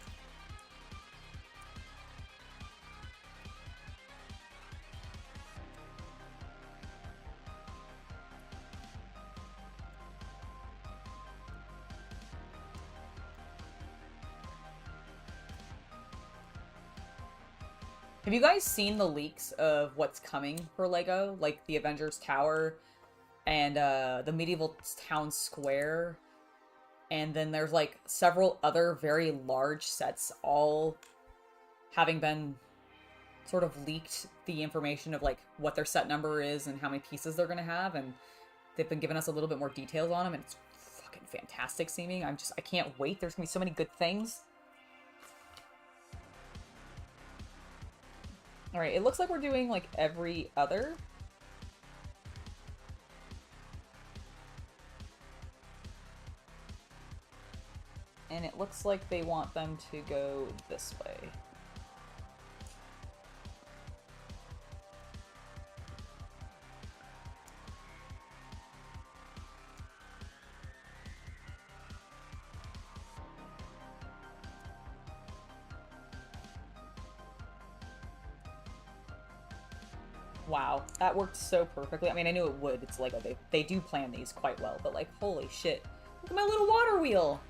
Have you guys seen the leaks of what's coming for LEGO? Like the Avengers Tower and the medieval town square. And then there's like several other very large sets all having been sort of leaked the information of like what their set number is and how many pieces they're going to have. And they've been giving us a little bit more details on them. And it's fucking fantastic seeming. I can't wait. There's going to be so many good things. All right, it looks like we're doing like every other. And it looks like they want them to go this way. Wow, that worked so perfectly. I mean, I knew it would. It's Lego. They do plan these quite well, but like, holy shit. Look at my little water wheel.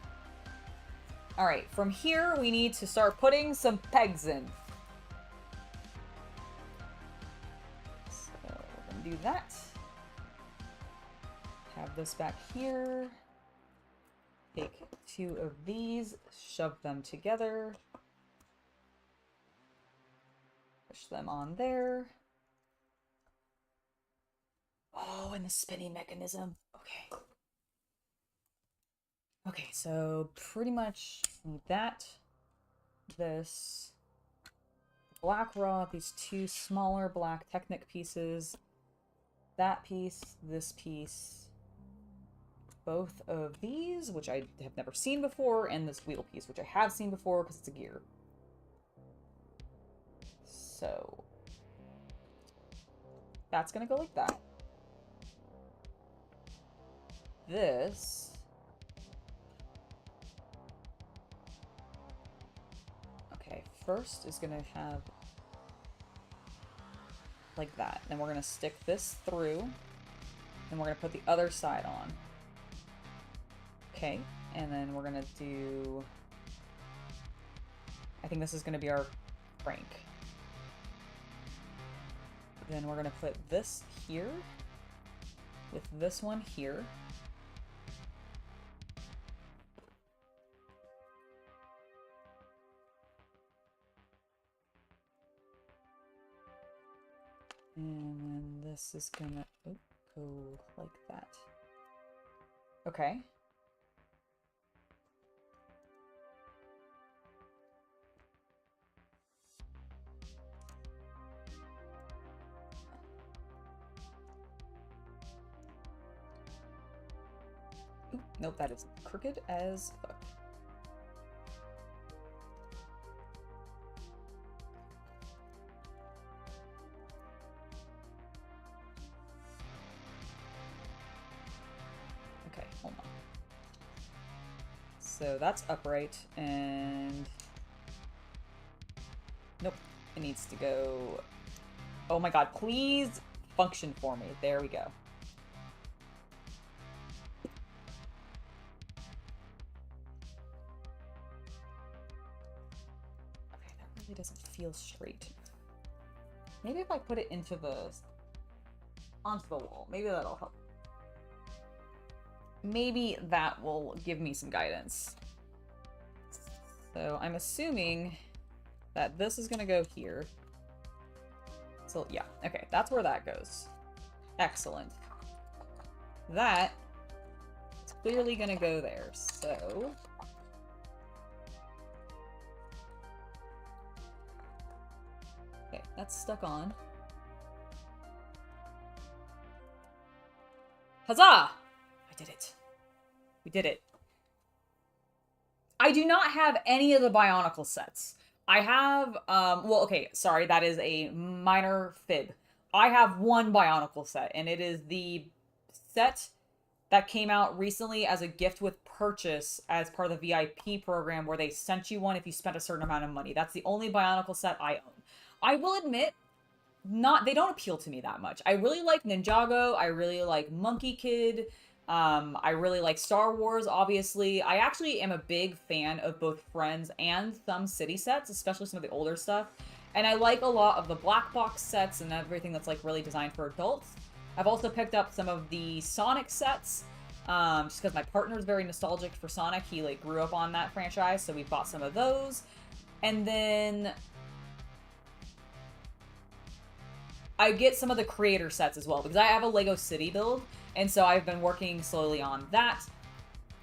All right, from here, we need to start putting some pegs in. So we're gonna do that. Have this back here. Take 2 of these, shove them together. Push them on there. Oh, and the spinning mechanism. Okay. Okay, so pretty much need that, this, black raw, these 2 smaller black Technic pieces, that piece, this piece, both of these, which I have never seen before, and this wheel piece, which I have seen before because it's a gear. So that's gonna go like that. This first is gonna have like that. Then we're gonna stick this through, and we're gonna put the other side on. Okay, and then we're gonna do, I think this is going to be our crank. Then we're going to put this here with this one here. And then this is gonna go like that. Okay. Oop, nope, that is crooked as fuck. Okay, hold on. So that's upright, and nope, it needs to go. Oh my god, please function for me. There we go. Okay, that really doesn't feel straight. Maybe if I put it onto the wall, maybe that'll help. Maybe that will give me some guidance. So I'm assuming that this is gonna go here. So yeah, okay, that's where that goes. Excellent. That is clearly gonna go there, so... Okay, that's stuck on. Huzzah! I did it. We did it. I do not have any of the Bionicle sets. I have, well, okay, sorry, that is a minor fib. I have one Bionicle set, and it is the set that came out recently as a gift with purchase as part of the VIP program where they sent you one if you spent a certain amount of money. That's the only Bionicle set I own. I will admit, they don't appeal to me that much. I really like Ninjago. I really like Monkey Kid. I really like Star Wars, obviously. I actually am a big fan of both Friends and some City sets, especially some of the older stuff. And I like a lot of the black box sets and everything that's like really designed for adults. I've also picked up some of the Sonic sets, just because my partner's very nostalgic for Sonic. He like grew up on that franchise, so we bought some of those. And then I get some of the creator sets as well, because I have a Lego City build. And so I've been working slowly on that.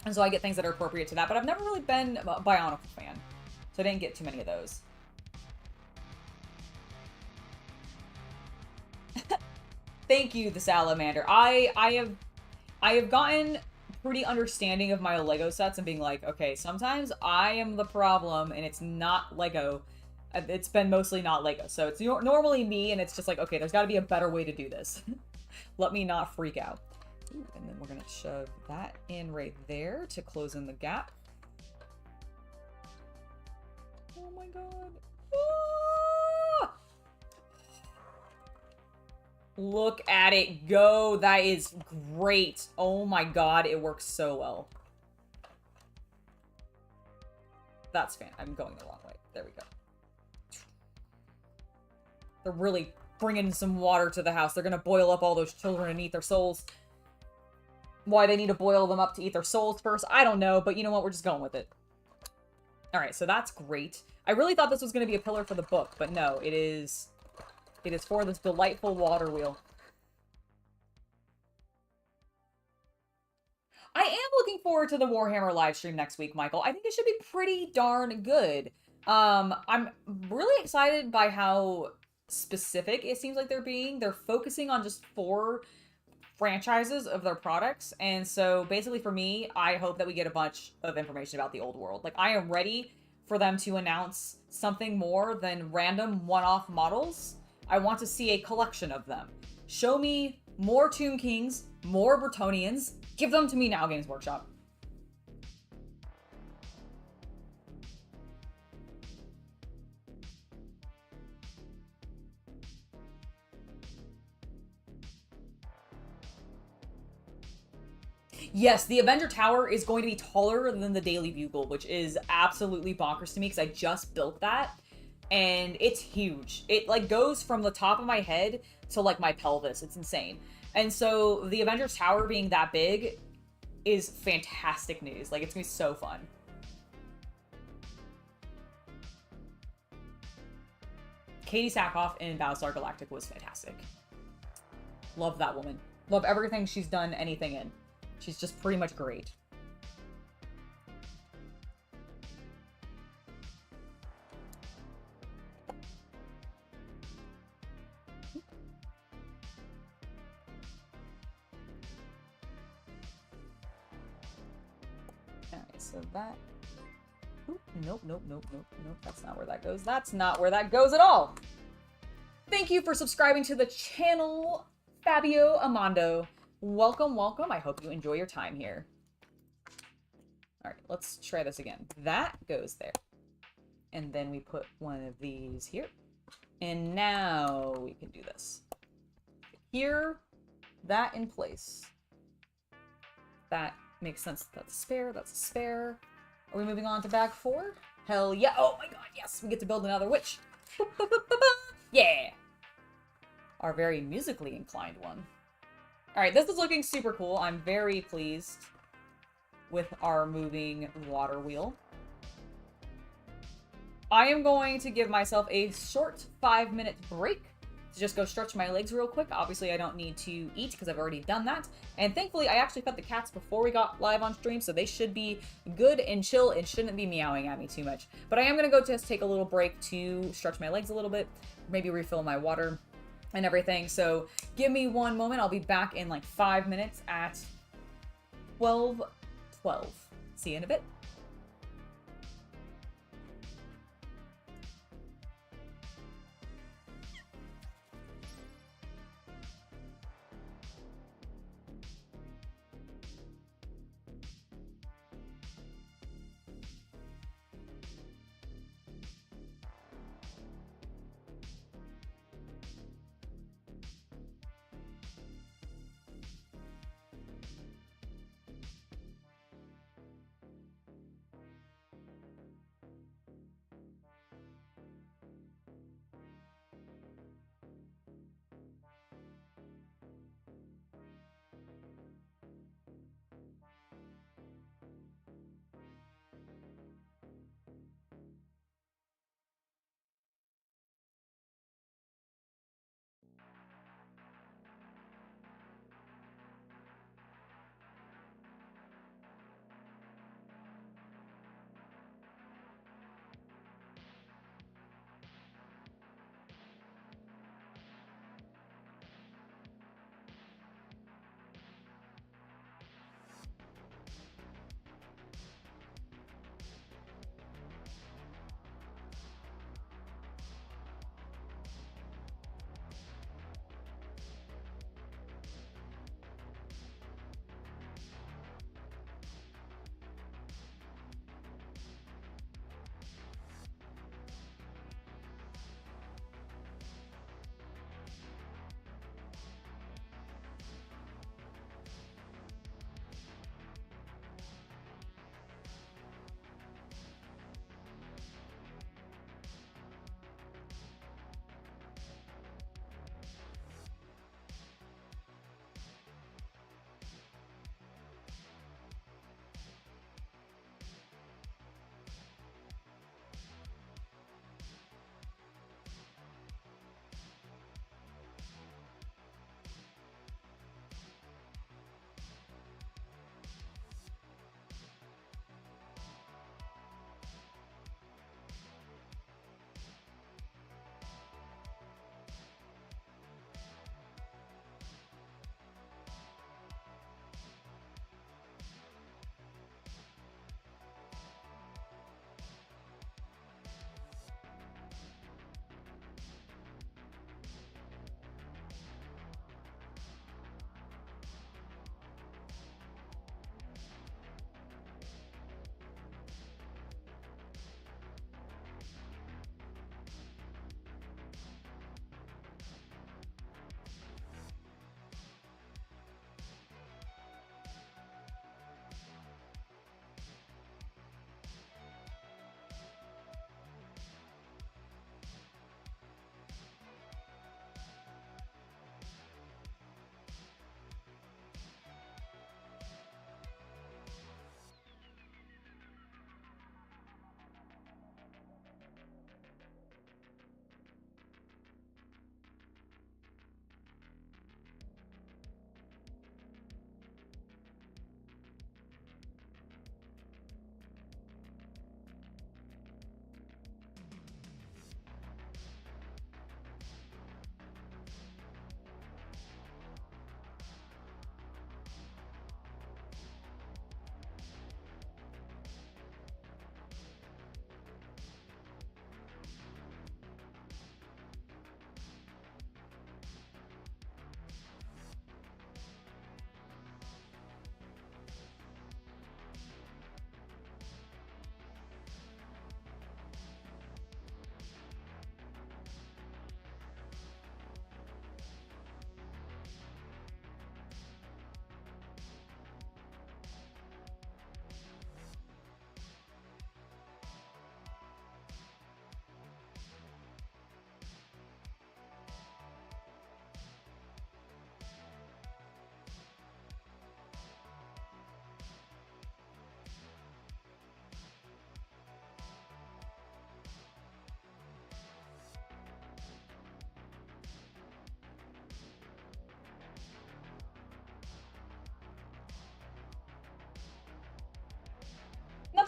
And so I get things that are appropriate to that. But I've never really been a Bionicle fan. So I didn't get too many of those. Thank you, the Salamander. I have gotten pretty understanding of my Lego sets and being like, okay, sometimes I am the problem and it's not Lego. It's been mostly not Lego. So it's normally me, and it's just like, okay, there's got to be a better way to do this. Let me not freak out. Ooh, and then we're going to shove that in right there to close in the gap. Oh my god. Ah! Look at it go. That is great. Oh my god, it works so well. That's fan. I'm going the wrong way. There we go. They're really bringing some water to the house. They're gonna boil up all those children and eat their souls. Why they need to boil them up to eat their souls first, I don't know, but you know what? We're just going with it. Alright, so that's great. I really thought this was gonna be a pillar for the book, but no, it is for this delightful water wheel. I am looking forward to the Warhammer live stream next week, Michael. I think it should be pretty darn good. I'm really excited by how specific it seems like they're being. They're focusing on just 4 franchises of their products, and so basically for me, I hope that we get a bunch of information about the old world. Like, I am ready for them to announce something more than random one-off models. I want to see a collection of them. Show me more Tomb Kings, more Bretonnians. Give them to me now, Games Workshop. Yes, the Avenger Tower is going to be taller than the Daily Bugle, which is absolutely bonkers to me because I just built that and it's huge. It like goes from the top of my head to like my pelvis. It's insane. And so the Avenger Tower being that big is fantastic news. Like, it's gonna be so fun. Katie Sackhoff in Battlestar Galactica was fantastic. Love that woman. Love everything she's done anything in. She's just pretty much great. Alright, so that... Oop, nope. That's not where that goes. That's not where that goes at all. Thank you for subscribing to the channel, Fabio Amando. Welcome, welcome. I hope you enjoy your time here. All right, let's try this again. That goes there. And then we put one of these here. And now we can do this. Here, that in place. That makes sense. That's a spare, that's a spare. Are we moving on to bag 4? Hell yeah. Oh my god, yes. We get to build another witch. Yeah. Our very musically inclined one. Alright, this is looking super cool. I'm very pleased with our moving water wheel. I am going to give myself a short 5-minute break to just go stretch my legs real quick. Obviously, I don't need to eat because I've already done that. And thankfully, I actually fed the cats before we got live on stream, so they should be good and chill and shouldn't be meowing at me too much. But I am going to go just take a little break to stretch my legs a little bit, maybe refill my water and everything. So give me one moment. I'll be back in like 5 minutes at 12:12. See you in a bit.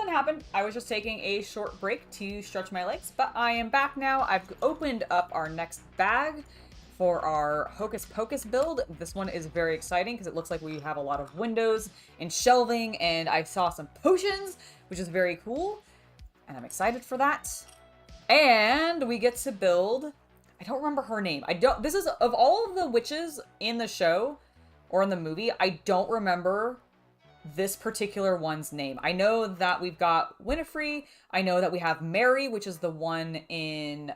nothing happened. I was just taking a short break to stretch my legs, but I am back now. I've opened up our next bag for our Hocus Pocus build. This one is very exciting because it looks like we have a lot of windows and shelving, and I saw some potions, which is very cool, and I'm excited for that. And we get to build, I don't remember her name. This is, of all of the witches in the show or in the movie, I don't remember this particular one's name. I know that we've got Winifred. I know that we have Mary, which is the one in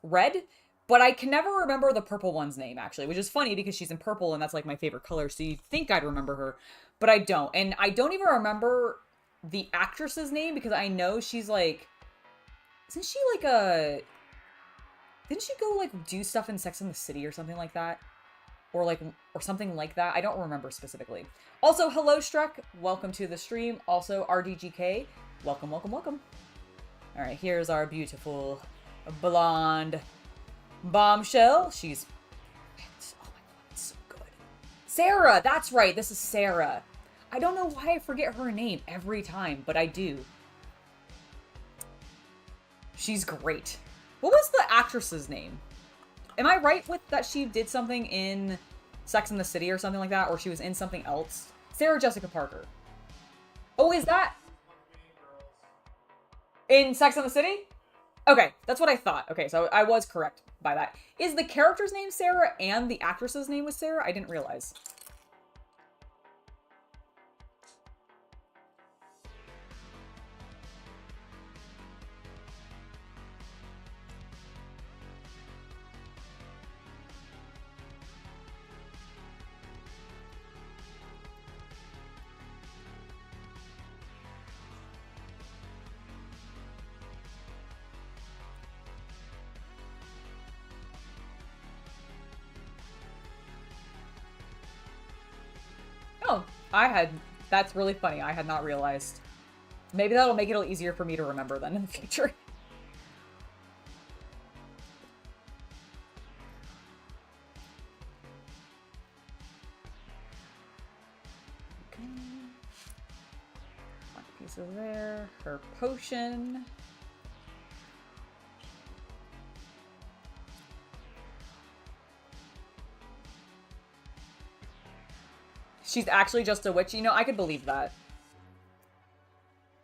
red, but I can never remember the purple one's name, actually, which is funny because she's in purple and that's like my favorite color, so you'd think I'd remember her, but I don't. And I don't even remember the actress's name because I know she's like, isn't she like a, didn't she go like do stuff in Sex and the City or something like that? Or something like that. I don't remember specifically. Also, hello Struck, welcome to the stream. Also, RDGK, welcome, welcome, welcome. All right, here's our beautiful blonde bombshell. She's, oh my god, it's so good. Sarah, that's right, this is Sarah. I don't know why I forget her name every time, but I do. She's great. What was the actress's name? Am I right with that she did something in Sex and the City or something like that? Or she was in something else? Sarah Jessica Parker. Oh, is that in Sex and the City? Okay, that's what I thought. Okay, so I was correct by that. Is the character's name Sarah and the actress's name was Sarah? I didn't realize. Oh, that's really funny. I had not realized. Maybe that'll make it a little easier for me to remember then in the future. Okay. Black pieces there. Her potion. She's actually just a witch. You know, I could believe that.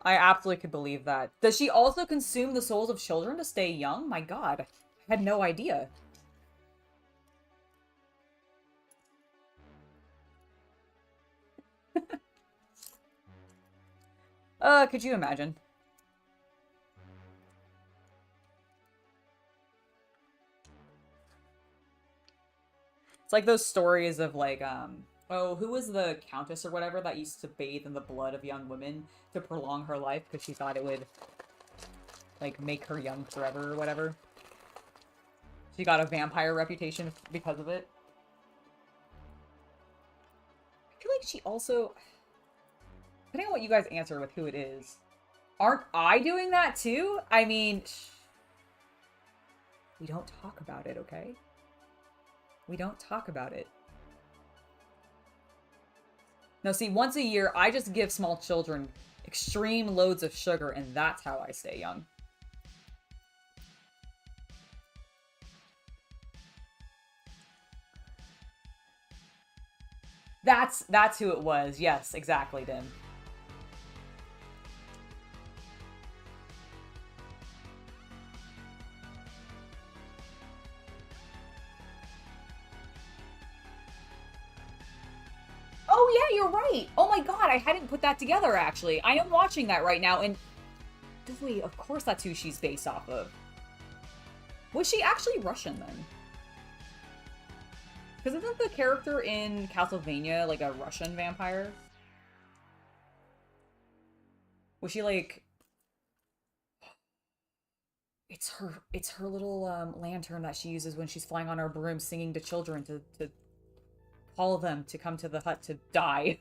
I absolutely could believe that. Does she also consume the souls of children to stay young? My god. I had no idea. Could you imagine? It's like those stories of like, oh, who was the countess or whatever that used to bathe in the blood of young women to prolong her life because she thought it would, like, make her young forever or whatever? She got a vampire reputation because of it. I feel like she also, depending on what you guys answer with who it is, aren't I doing that too? I mean, we don't talk about it, okay? We don't talk about it. No, see, once a year, I just give small children extreme loads of sugar, and that's how I stay young. That's who it was. Yes, exactly, Dim. Oh yeah, you're right. Oh my god, I hadn't put that together, actually. I am watching that right now, and wait, of course that's who she's based off of. Was she actually Russian, then? Because isn't the character in Castlevania, like, a Russian vampire? Was she, like... It's her little, lantern that she uses when she's flying on her broom singing to children to call them to come to the hut to die.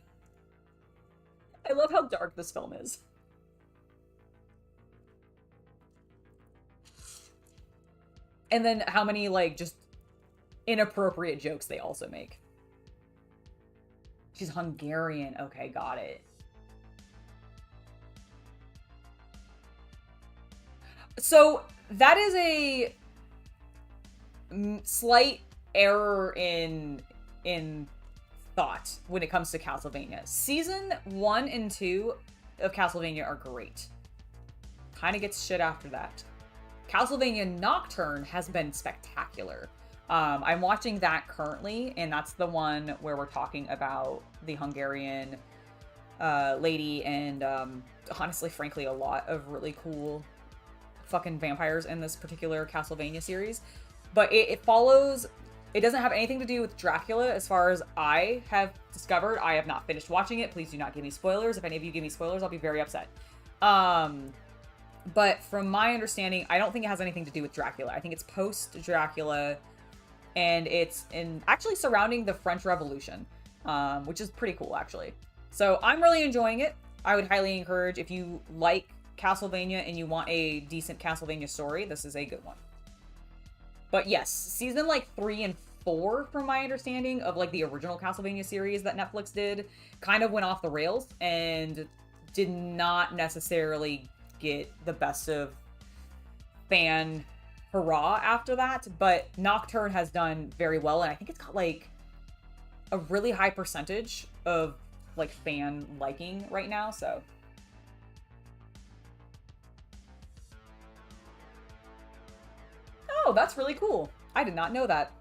I love how dark this film is. And then how many, like, just inappropriate jokes they also make. She's Hungarian. Okay, got it. So that is a slight error in thought when it comes to Castlevania. Season 1 and 2 of Castlevania are great. Kind of gets shit after that. Castlevania Nocturne has been spectacular. I'm watching that currently, and that's the one where we're talking about the Hungarian lady and honestly, frankly, a lot of really cool fucking vampires in this particular Castlevania series. But it follows... It doesn't have anything to do with Dracula as far as I have discovered. I have not finished watching it. Please do not give me spoilers. If any of you give me spoilers, I'll be very upset. But from my understanding, I don't think it has anything to do with Dracula. I think it's post-Dracula, and it's actually surrounding the French Revolution, which is pretty cool, actually. So I'm really enjoying it. I would highly encourage, if you like Castlevania and you want a decent Castlevania story, this is a good one. But yes, season like 3 and 4, from my understanding, of like the original Castlevania series that Netflix did, kind of went off the rails and did not necessarily get the best of fan hurrah after that. But Nocturne has done very well, and I think it's got like a really high percentage of like fan liking right now, so. Oh, that's really cool. I did not know that.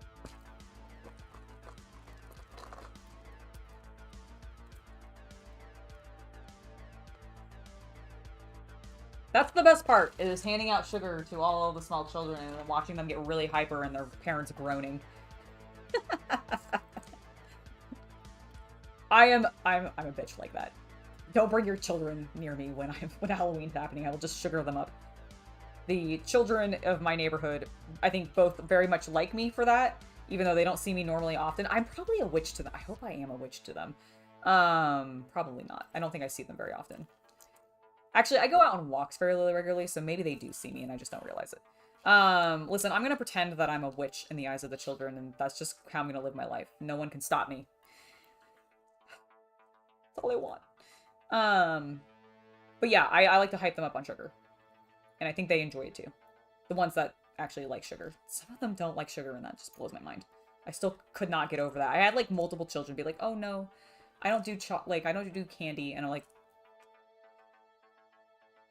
That's the best part, is handing out sugar to all of the small children and then watching them get really hyper and their parents groaning. I'm a bitch like that. Don't bring your children near me when Halloween's happening. I will just sugar them up. The children of my neighborhood, I think, both very much like me for that, even though they don't see me normally often. I'm probably a witch to them. I hope I am a witch to them. Probably not. I don't think I see them very often. Actually, I go out on walks fairly regularly, so maybe they do see me and I just don't realize it. Listen, I'm gonna pretend that I'm a witch in the eyes of the children, and that's just how I'm gonna live my life. No one can stop me. That's all I want. But yeah, I like to hype them up on sugar. And I think they enjoy it too. The ones that actually like sugar. Some of them don't like sugar, and that just blows my mind. I still could not get over that. I had like multiple children be like, "Oh no, I don't do I don't do candy," and I'm like,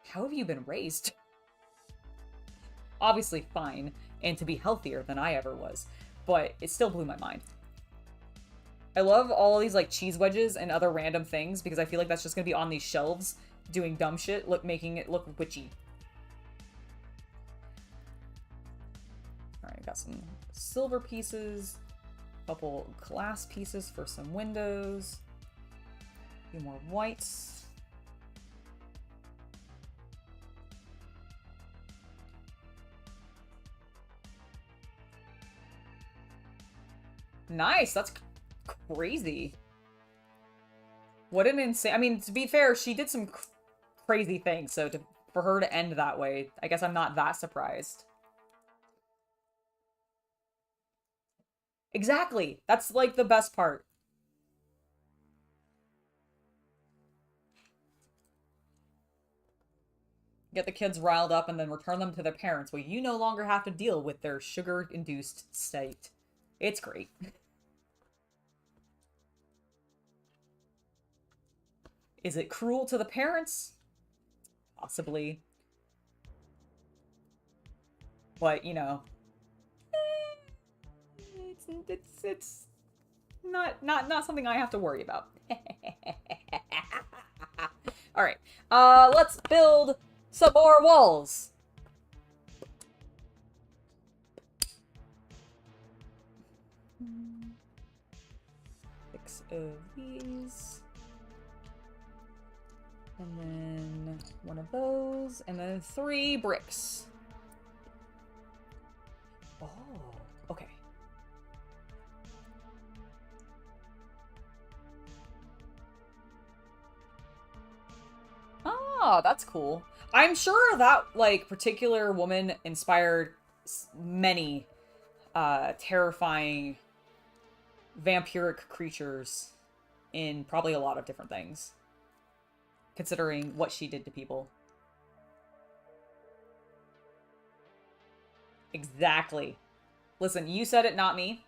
"How have you been raised?" Obviously fine, and to be healthier than I ever was, but it still blew my mind. I love all these like cheese wedges and other random things because I feel like that's just gonna be on these shelves doing dumb shit, making it look witchy. Alright, got some silver pieces, a couple glass pieces for some windows, a few more whites. Nice, that's crazy. What an insane... I mean, to be fair, she did some crazy things, so for her to end that way, I guess I'm not that surprised. Exactly. That's like the best part. Get the kids riled up and then return them to their parents. Well, you no longer have to deal with their sugar-induced state. It's great. Is it cruel to the parents? Possibly. But, you know, it's not something I have to worry about. All right, let's build some more walls. Six of these, and then one of those, and then 3 bricks. Oh, okay. Oh, that's cool. I'm sure that, like, particular woman inspired many terrifying vampiric creatures in probably a lot of different things, considering what she did to people. Exactly. Listen, you said it, not me.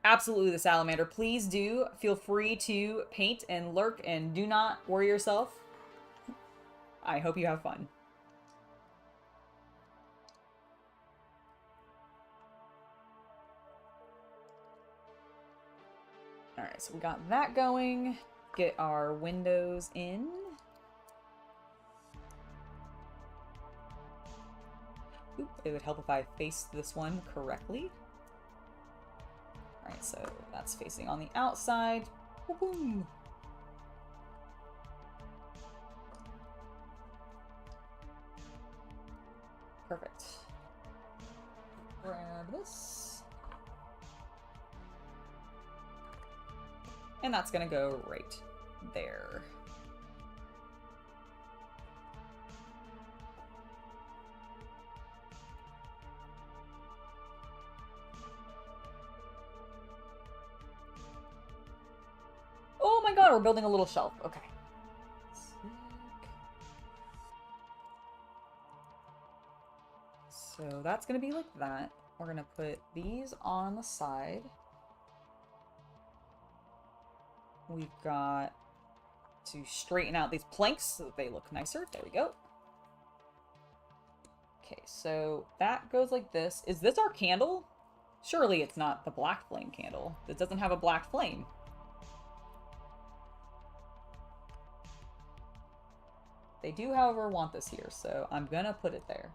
Absolutely, the salamander. Please do feel free to paint and lurk and do not worry yourself. I hope you have fun. Alright, so we got that going. Get our windows in. Oop, it would help if I faced this one correctly. Alright, so that's facing on the outside. Boom. Perfect. Grab this. And that's gonna go right there. Oh my god, we're building a little shelf. Okay. Sick. So that's gonna be like that. We're gonna put these on the side. We've got to straighten out these planks so that they look nicer. There we go. Okay, so that goes like this. Is this our candle? Surely it's not the black flame candle. This doesn't have a black flame. They do, however, want this here, so I'm gonna put it there.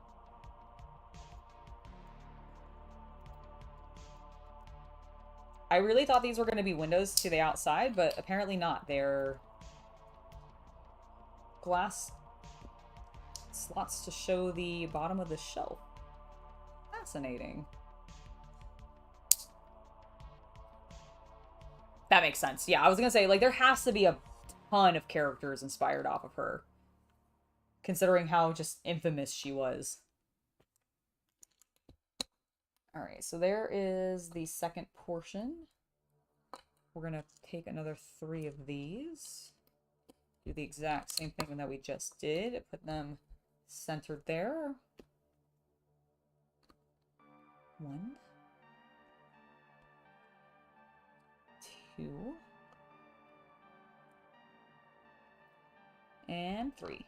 I really thought these were going to be windows to the outside, but apparently not. They're glass slots to show the bottom of the shelf. Fascinating. That makes sense. Yeah, I was going to say, like, there has to be a ton of characters inspired off of her, considering how just infamous she was. Alright, so there is the second portion. We're going to take another 3 of these. Do the exact same thing that we just did. Put them centered there. 1. 2. And 3.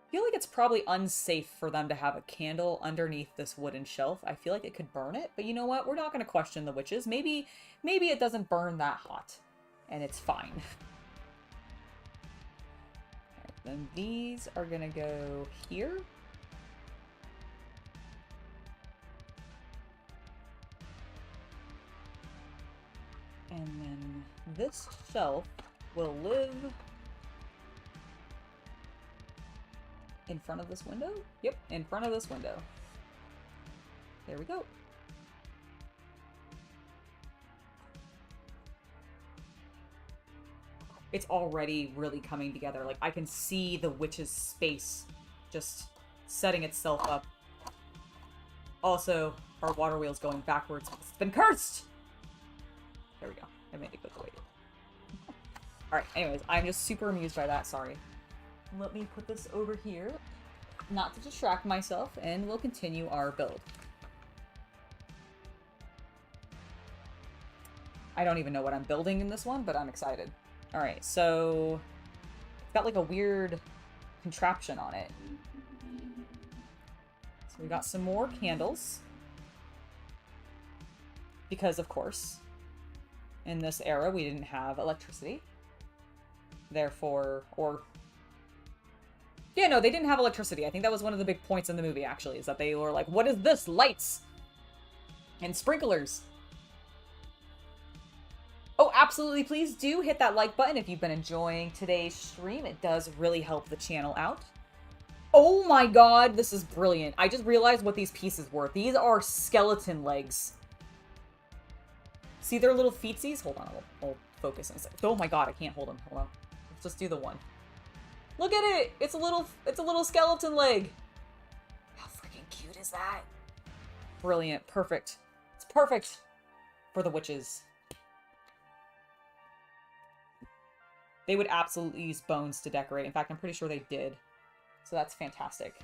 I feel like it's probably unsafe for them to have a candle underneath this wooden shelf. I feel like it could burn it, but you know what? We're not going to question the witches. Maybe it doesn't burn that hot, and it's fine. Right, then these are going to go here. And then this shelf will live in front of this window? Yep, in front of this window. There we go. It's already really coming together. Like, I can see the witch's space just setting itself up. Also, our water wheel's going backwards. It's been cursed! There we go. I made it go the way. Alright, anyways, I'm just super amused by that. Sorry. Let me put this over here, not to distract myself, and we'll continue our build. I don't even know what I'm building in this one, but I'm excited. Alright, so it's got like a weird contraption on it. So we got some more candles. Because, of course, in this era, we didn't have electricity. Therefore, yeah, no, they didn't have electricity. I think that was one of the big points in the movie, actually, is that they were like, what is this? Lights! And sprinklers. Oh, absolutely, please do hit that like button if you've been enjoying today's stream. It does really help the channel out. Oh my god, this is brilliant. I just realized what these pieces were. These are skeleton legs. See their little feetsies? Hold on, I'll focus in a second. Oh my god, I can't hold them. Hold on. Let's just do the one. Look at it! It's a little skeleton leg. How freaking cute is that? Brilliant. Perfect. It's perfect for the witches. They would absolutely use bones to decorate. In fact, I'm pretty sure they did. So that's fantastic.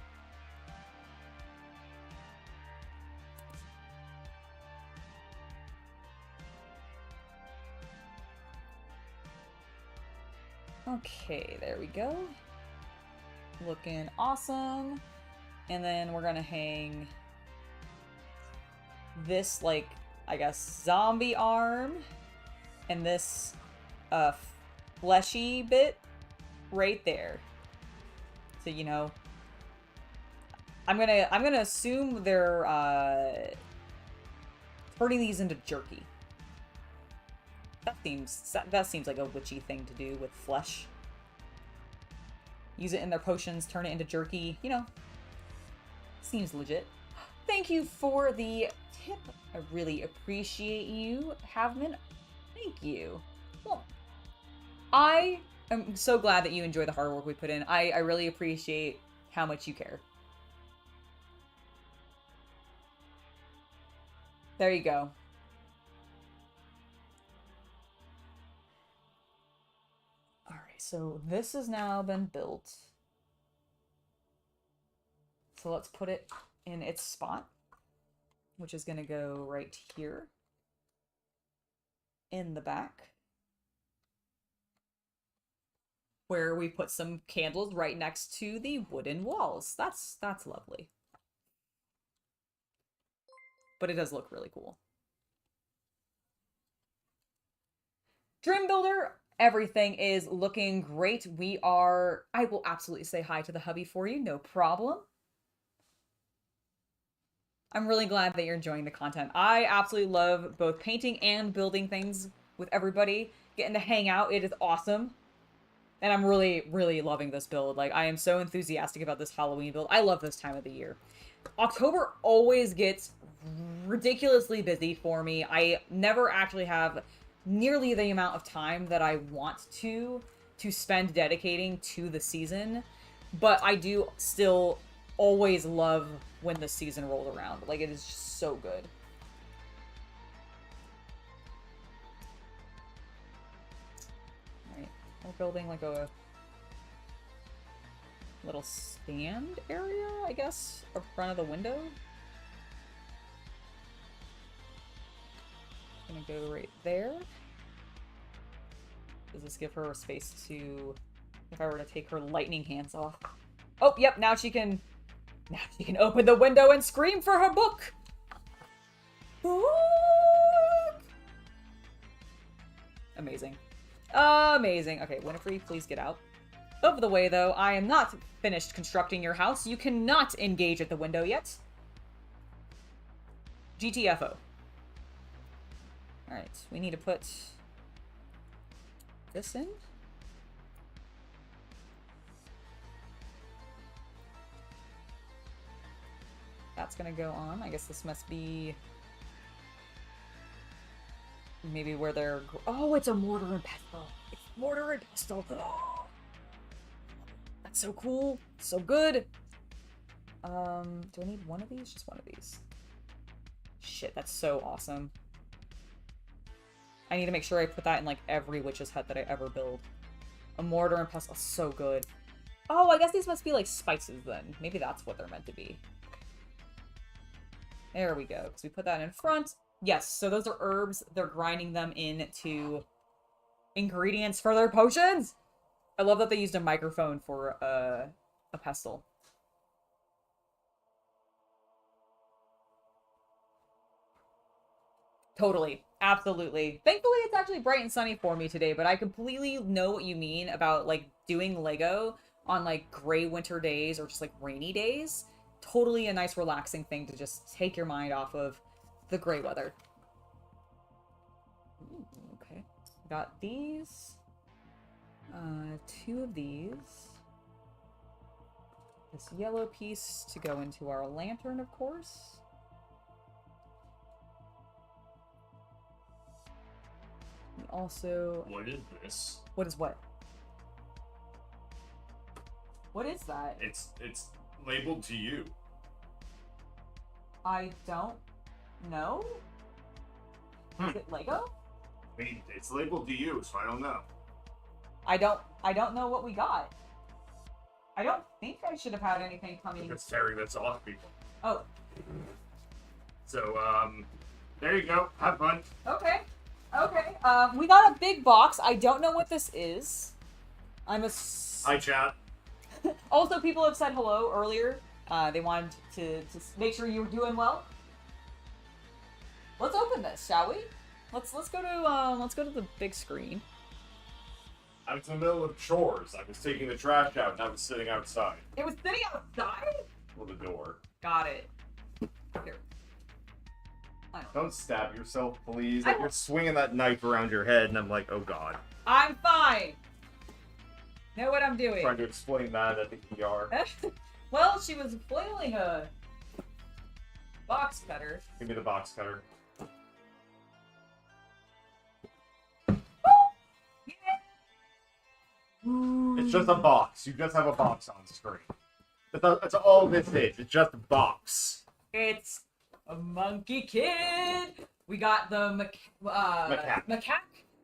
Okay, there we go. Looking awesome. And then we're gonna hang this, like, I guess, zombie arm and this fleshy bit right there. So, you know, I'm gonna assume they're turning these into jerky. That seems like a witchy thing to do with flesh. Use it in their potions, turn it into jerky, you know. Seems legit. Thank you for the tip. I really appreciate you, Havman. Thank you. Well, I am so glad that you enjoy the hard work we put in. I really appreciate how much you care. There you go. So this has now been built. So let's put it in its spot, which is going to go right here in the back, where we put some candles right next to the wooden walls. That's lovely. But it does look really cool. Dream Builder, everything is looking great. I will absolutely say hi to the hubby for you, no problem. I'm really glad that you're enjoying the content. I absolutely love both painting and building things with everybody. Getting to hang out, it is awesome. And I'm really, really loving this build. Like, I am so enthusiastic about this Halloween build. I love this time of the year. October always gets ridiculously busy for me. I never actually have nearly the amount of time that I want to spend dedicating to the season, but I do still always love when the season rolls around. Like, it is just so good. Alright, we're building like a little stand area, I guess, in front of the window. Gonna go right there. Does this give her a space to, if I were to take her lightning hands off? Oh, yep, now she can open the window and scream for her book! Book! Amazing. Amazing. Okay, Winifred, please get out of the way, though. I am not finished constructing your house. You cannot engage at the window yet. GTFO. Alright, we need to put this in. That's gonna go on. I guess this must be maybe where they're... Oh, it's a mortar and pestle. It's mortar and pestle. Oh, that's so cool. So good. Do I need one of these? Just one of these. Shit, that's so awesome. I need to make sure I put that in, like, every witch's hut that I ever build. A mortar and pestle. So good. Oh, I guess these must be, like, spices, then. Maybe that's what they're meant to be. There we go. Because we put that in front. Yes, so those are herbs. They're grinding them into ingredients for their potions. I love that they used a microphone for a pestle. Totally. Absolutely. Thankfully, it's actually bright and sunny for me today, but I completely know what you mean about, like, doing Lego on, like, gray winter days or just, like, rainy days. Totally a nice, relaxing thing to just take your mind off of the gray weather. Ooh, okay. Got these. 2 of these. This yellow piece to go into our lantern, of course. Also... What is this? What is what? What is that? It's labeled to you. I don't know. Is it Lego? I mean, it's labeled to you, so I don't know. I don't know what we got. I don't think I should have had anything coming. Just tearing this off people. Oh. So, there you go. Have fun. Okay. Okay. We got a big box. I don't know what this is. Hi, chat. Also, people have said hello earlier. They wanted to make sure you were doing well. Let's open this, shall we? Let's go to the big screen. I was in the middle of chores. I was taking the trash out and I was sitting outside. It was sitting outside? Well, the door. Got it. Here. Don't stab yourself, please. Like, you're swinging that knife around your head, and I'm like, oh god. I'm fine. Know what I'm doing. Trying to explain that at the ER. Well, she was flailing a box cutter. Give me the box cutter. It's just a box. You just have a box on screen. That's all this is. It's just a box. It's a monkey kid. We got the macaque.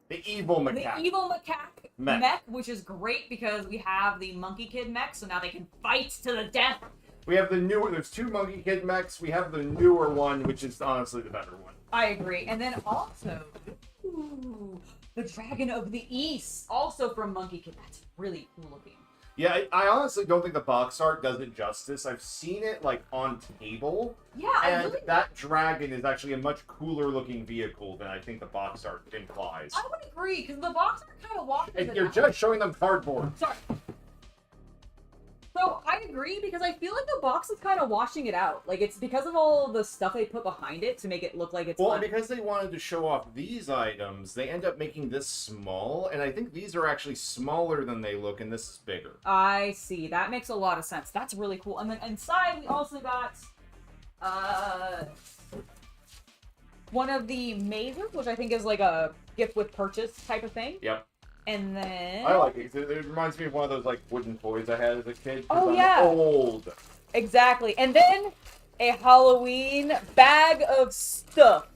The evil macaque. The evil macaque Mech. mech, which is great because we have the monkey kid mech, so now they can fight to the death. We have the newer. There's two monkey kid mechs. We have the newer one, which is honestly the better one. I agree. And then also, ooh, the Dragon of the East, also from Monkey Kid. That's really cool looking. Yeah, I honestly don't think the box art does it justice. I've seen it like on table. Yeah, and that dragon is actually a much cooler looking vehicle than I think the box art implies. I would agree because the box art kind of walks. And you're just showing them cardboard. Sorry. So I agree because I feel like the box is kind of washing it out. Like it's because of all the stuff they put behind it to make it look like it's. Well, because they wanted to show off these items, they end up making this small, and I think these are actually smaller than they look, and this is bigger. I see. That makes a lot of sense. That's really cool. And then inside we also got one of the mazes, which I think is like a gift with purchase type of thing. Yep. And then... I like it. It reminds me of one of those, like, wooden toys I had as a kid. Oh, I'm yeah. old. Exactly. And then a Halloween bag of stuff,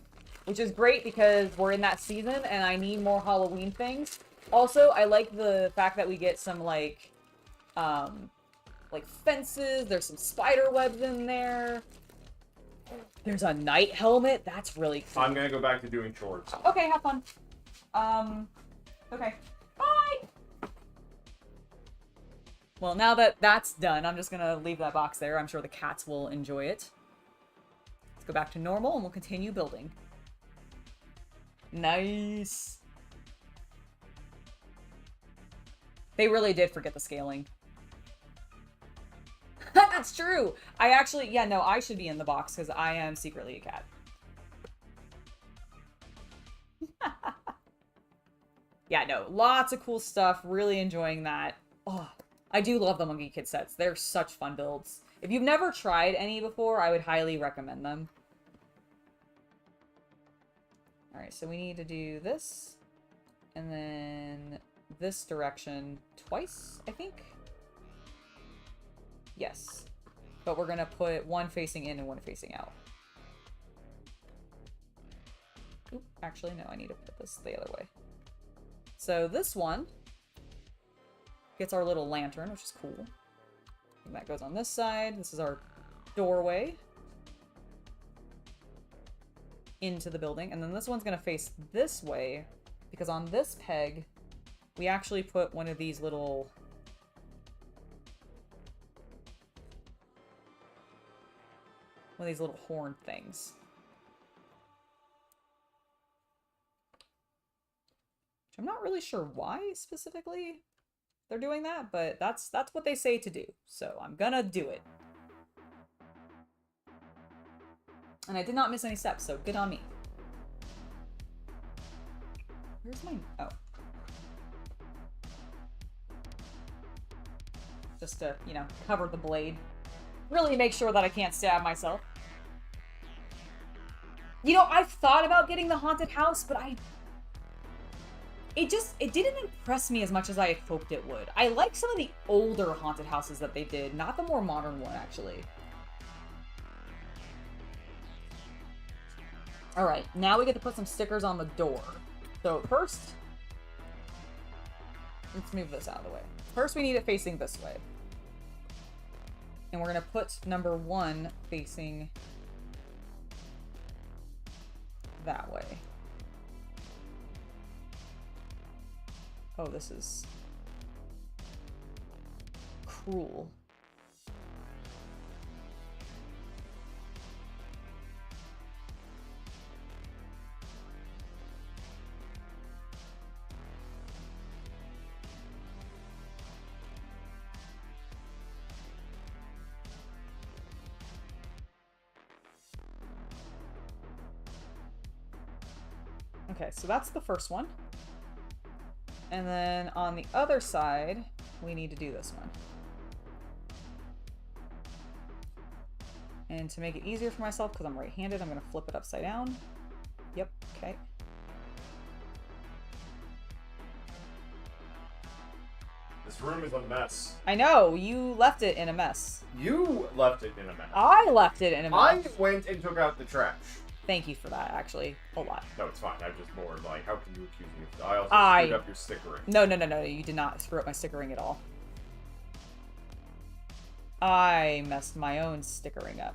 which is great because we're in that season and I need more Halloween things. Also, I like the fact that we get some, like fences. There's some spider webs in there. There's a night helmet. That's really cool. I'm gonna go back to doing chores. Okay, have fun. Okay. Bye! Well, now that that's done, I'm just gonna leave that box there. I'm sure the cats will enjoy it. Let's go back to normal and we'll continue building. Nice! They really did forget the scaling. That's true! I actually, yeah, no, I should be in the box because I am secretly a cat. Yeah, no, lots of cool stuff. Really enjoying that. Oh, I do love the Monkey Kid sets. They're such fun builds. If you've never tried any before, I would highly recommend them. Alright, so we need to do this. And then this direction twice, I think? Yes. But we're gonna put one facing in and one facing out. Oop, actually, no, I need to put this the other way. So this one gets our little lantern, which is cool. And that goes on this side. This is our doorway into the building. And then this one's going to face this way because on this peg, we actually put one of these little... one of these little horn things. I'm not really sure why specifically they're doing that, but that's what they say to do. So I'm gonna do it. And I did not miss any steps, so good on me. Where's my... oh. Just to, you know, cover the blade. Really make sure that I can't stab myself. You know, I've thought about getting the haunted house, but it didn't impress me as much as I had hoped it would. I like some of the older haunted houses that they did, not the more modern one, actually. Alright, now we get to put some stickers on the door. So first, let's move this out of the way. First we need it facing this way. And we're gonna put number 1 facing that way. Oh, this is cruel. Okay, so that's the first one. And then on the other side, we need to do this one. And to make it easier for myself, because I'm right-handed, I'm going to flip it upside down. Yep, okay. This room is a mess. I know, you left it in a mess. You left it in a mess. I left it in a mess. I went and took out the trash. Thank you for that, actually, a lot. No, it's fine. I'm just more like, how can you accuse me of that? I also screwed up your stickering. No, you did not screw up my stickering at all. I messed my own stickering up.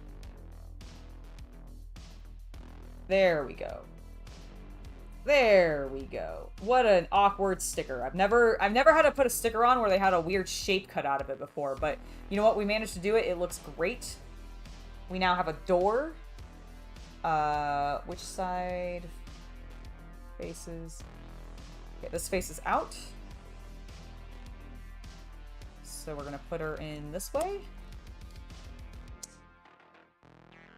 There we go. There we go. What an awkward sticker. I've never had to put a sticker on where they had a weird shape cut out of it before, but you know what? We managed to do it. It looks great. We now have a door. Which side faces? Okay, this faces out. So we're gonna put her in this way.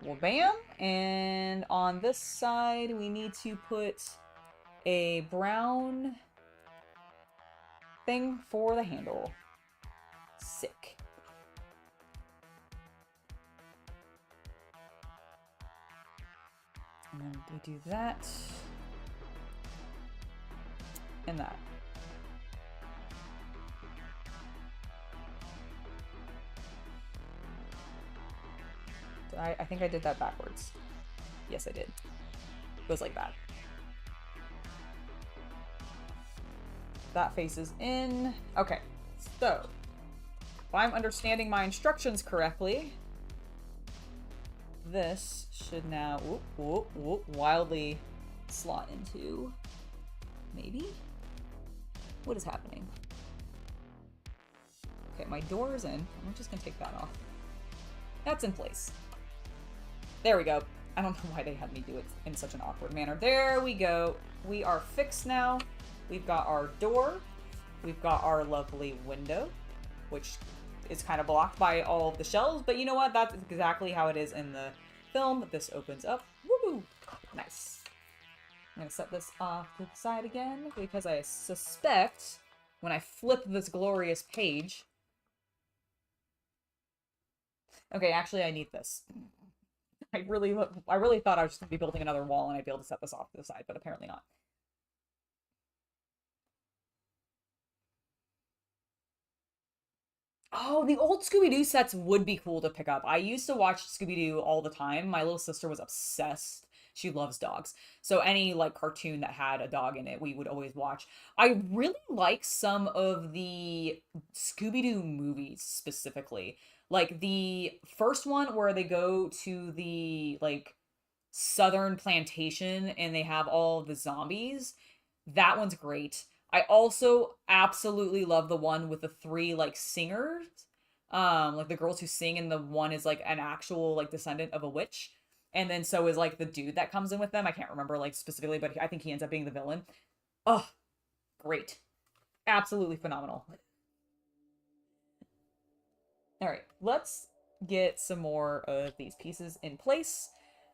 Well, bam. And on this side, we need to put a brown thing for the handle. Sick. And then we do that. And that. I think I did that backwards. Yes, I did. It goes like that. That faces in. Okay, so if I'm understanding my instructions correctly, this should now wildly slot into maybe? What is happening? Okay, my door is in. I'm just gonna take that off. That's in place. There we go. I don't know why they had me do it in such an awkward manner. There we go. We are fixed now. We've got our door. We've got our lovely window, which is kind of blocked by all of the shelves, but you know what? That's exactly how it is in the film. This opens up. Woo! Nice. I'm gonna set this off to the side again because I suspect when I flip this glorious page. Okay, actually I need this. I really thought I was just gonna be building another wall and I'd be able to set this off to the side, but apparently not. Oh, the old Scooby-Doo sets would be cool to pick up. I used to watch Scooby-Doo all the time. My little sister was obsessed. She loves dogs. So any like cartoon that had a dog in it, we would always watch. I really like some of the Scooby-Doo movies specifically. Like the first one where they go to the like southern plantation and they have all the zombies. That one's great. I also absolutely love the one with the 3 like singers. Like the girls who sing, and the one is like an actual like descendant of a witch. And then so is like the dude that comes in with them. I can't remember like specifically, but I think he ends up being the villain. Oh, great. Absolutely phenomenal. All right, let's get some more of these pieces in place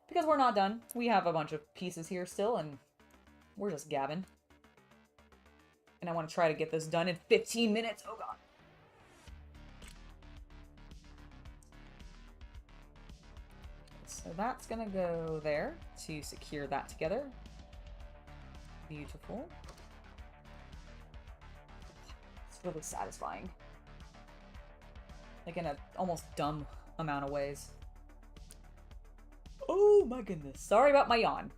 because we're not done. We have a bunch of pieces here still and we're just gabbing. And I want to try to get this done in 15 minutes. Oh, God. So that's going to go there to secure that together. Beautiful. It's really satisfying. Like in a almost dumb amount of ways. Oh, my goodness. Sorry about my yawn.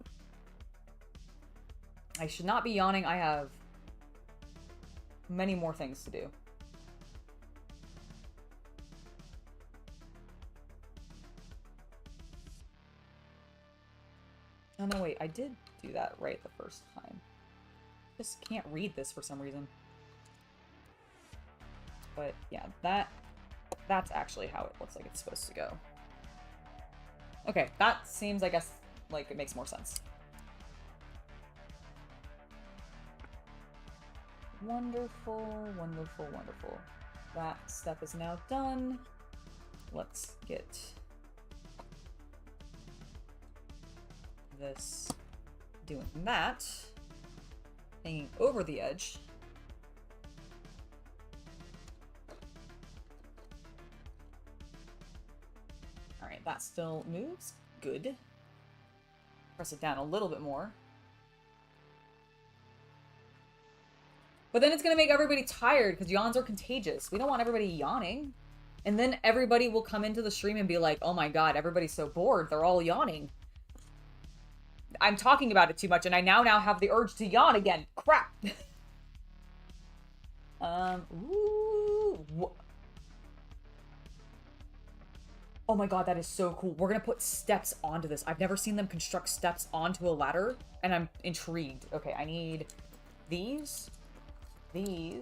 I should not be yawning. I have many more things to do. Oh no, wait, I did do that right the first time. Just can't read this for some reason. But yeah, that's actually how it looks like it's supposed to go. Okay, that seems, I guess, like it makes more sense. Wonderful, wonderful, wonderful. That step is now done. Let's get this doing that. Hanging over the edge. Alright, that still moves. Good. Press it down a little bit more. But then it's going to make everybody tired because yawns are contagious. We don't want everybody yawning. And then everybody will come into the stream and be like, oh my god, everybody's so bored. They're all yawning. I'm talking about it too much and I now have the urge to yawn again. Crap. Ooh. Oh my god, that is so cool. We're going to put steps onto this. I've never seen them construct steps onto a ladder and I'm intrigued. Okay, I need these. 2,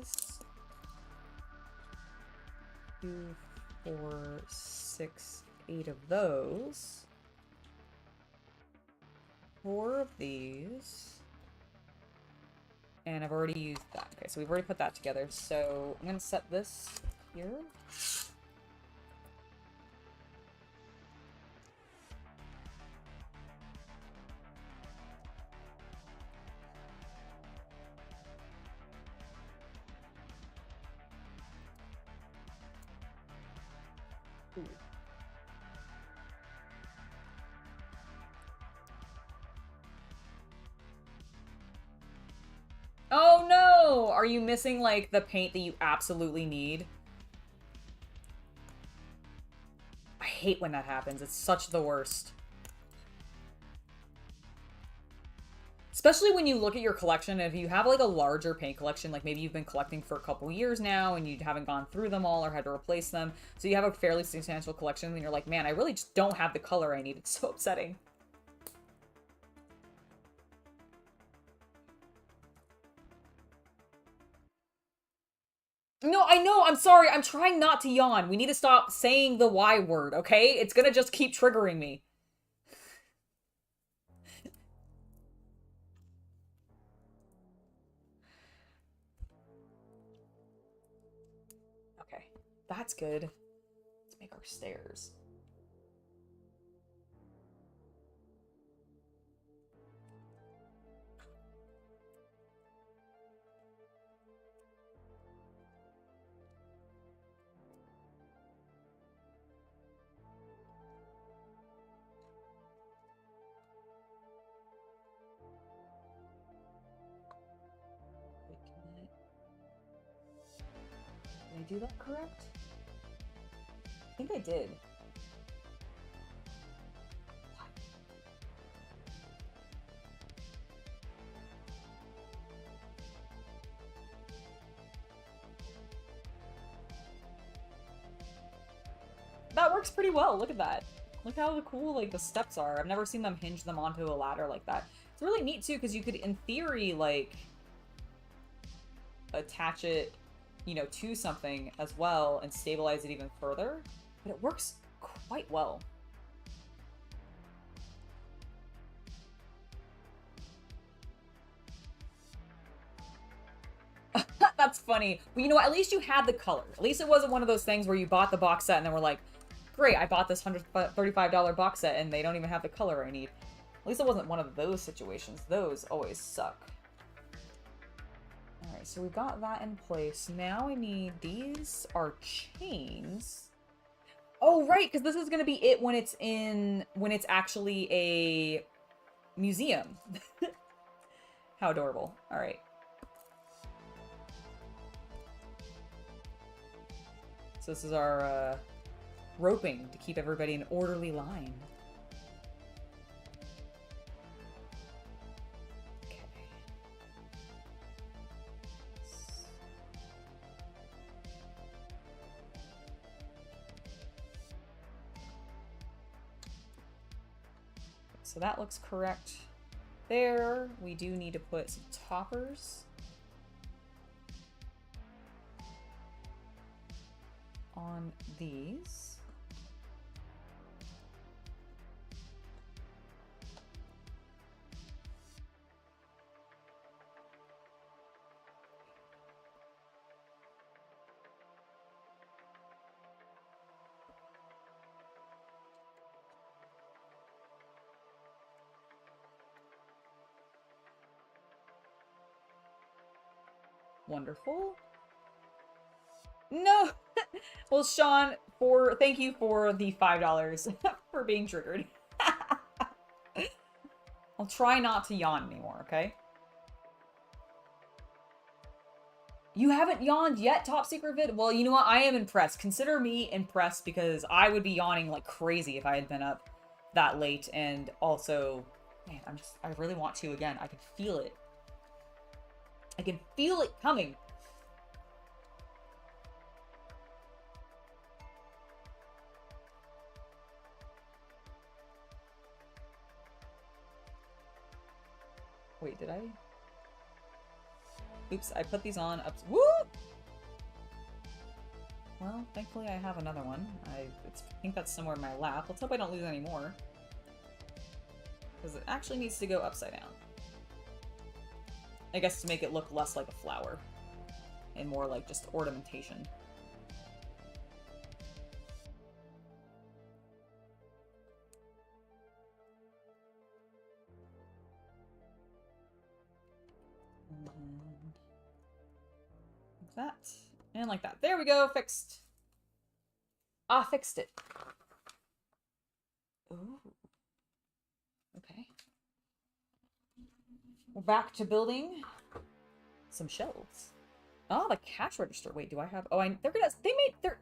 4, 6, 8 of those. 4 of these. And I've already used that. Okay, so we've already put that together. So I'm going to set this here. Ooh. Oh no! Are you missing, like, the paint that you absolutely need? I hate when that happens. It's such the worst. Especially when you look at your collection, and if you have, like, a larger paint collection, like maybe you've been collecting for a couple years now, and you haven't gone through them all or had to replace them, so you have a fairly substantial collection, and you're like, man, I really just don't have the color I need. It's so upsetting. No, I know, I'm sorry, I'm trying not to yawn. We need to stop saying the Y word, okay? It's gonna just keep triggering me. Okay, that's good. Let's make our stairs. Did I do that correct? I think I did. That works pretty well. Look at that. Look how cool, like, the steps are. I've never seen them hinge them onto a ladder like that. It's really neat, too, because you could, in theory, like, attach it, you know, to something as well and stabilize it even further. But it works quite well. That's funny. Well, you know what? At least you had the color. At least it wasn't one of those things where you bought the box set and then we're like, great, I bought this $135 box set and they don't even have the color I need. At least it wasn't one of those situations. Those always suck. Alright, so we got that in place. Now I need these are chains. Oh, right, because this is going to be it when it's actually a museum. How adorable. Alright. So this is our roping to keep everybody in orderly line. Okay. so that looks correct there. We do need to put some toppers on these. Wonderful. No! Well, Sean, thank you for the $5 for being triggered. I'll try not to yawn anymore, okay? You haven't yawned yet, Top Secret Vid? Well, you know what? I am impressed. Consider me impressed because I would be yawning like crazy if I had been up that late. And also, man, I really want to again. I can feel it. I can feel it coming. Wait, did I? Oops, I put these on up. Woo! Well, thankfully I have another one. I think that's somewhere in my lap. Let's hope I don't lose any more. Because it actually needs to go upside down. I guess to make it look less like a flower. And more like just ornamentation. Like that. And like that. There we go, fixed. Ah, fixed it. Ooh. Okay. We're back to building some shelves. Oh, the cash register. Wait, do I have... Oh, they made their...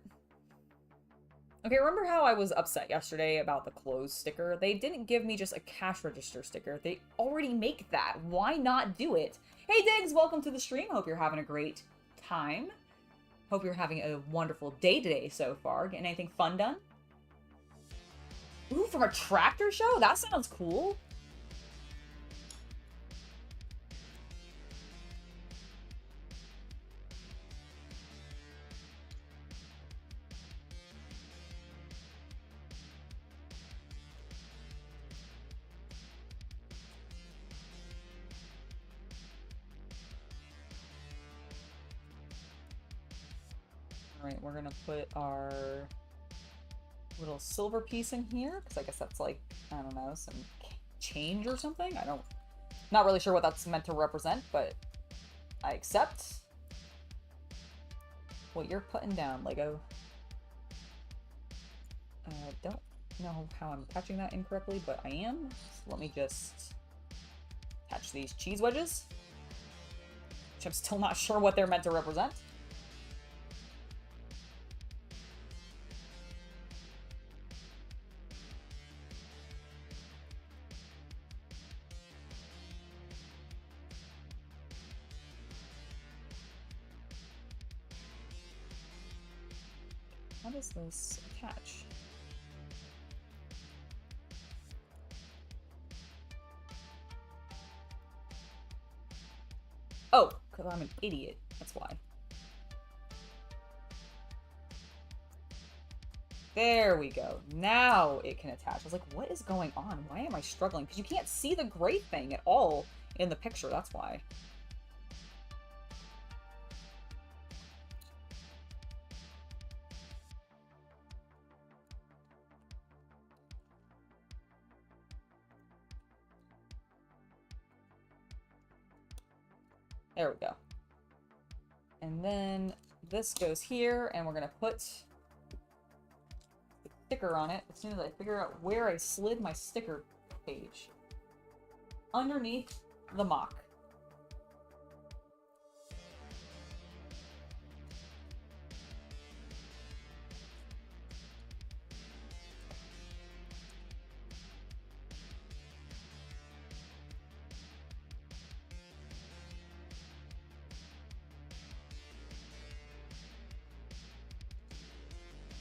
Okay, remember how I was upset yesterday about the clothes sticker? They didn't give me just a cash register sticker. They already make that. Why not do it? Hey, Diggs, welcome to the stream. Hope you're having a great time. Hope you're having a wonderful day today so far. Getting anything fun done? Ooh, from a tractor show? That sounds cool. Alright, we're gonna put our little silver piece in here, because I guess that's like, I don't know, some change or something? Not really sure what that's meant to represent, but I accept what you're putting down, Lego. I don't know how I'm attaching that incorrectly, but I am. So let me just attach these cheese wedges, which I'm still not sure what they're meant to represent. How does this attach? Oh, because I'm an idiot. That's why. There we go. Now it can attach. I was like, what is going on? Why am I struggling? Because you can't see the gray thing at all in the picture. That's why. There we go. And then this goes here, and we're going to put the sticker on it as soon as I figure out where I slid my sticker page. Underneath the mock.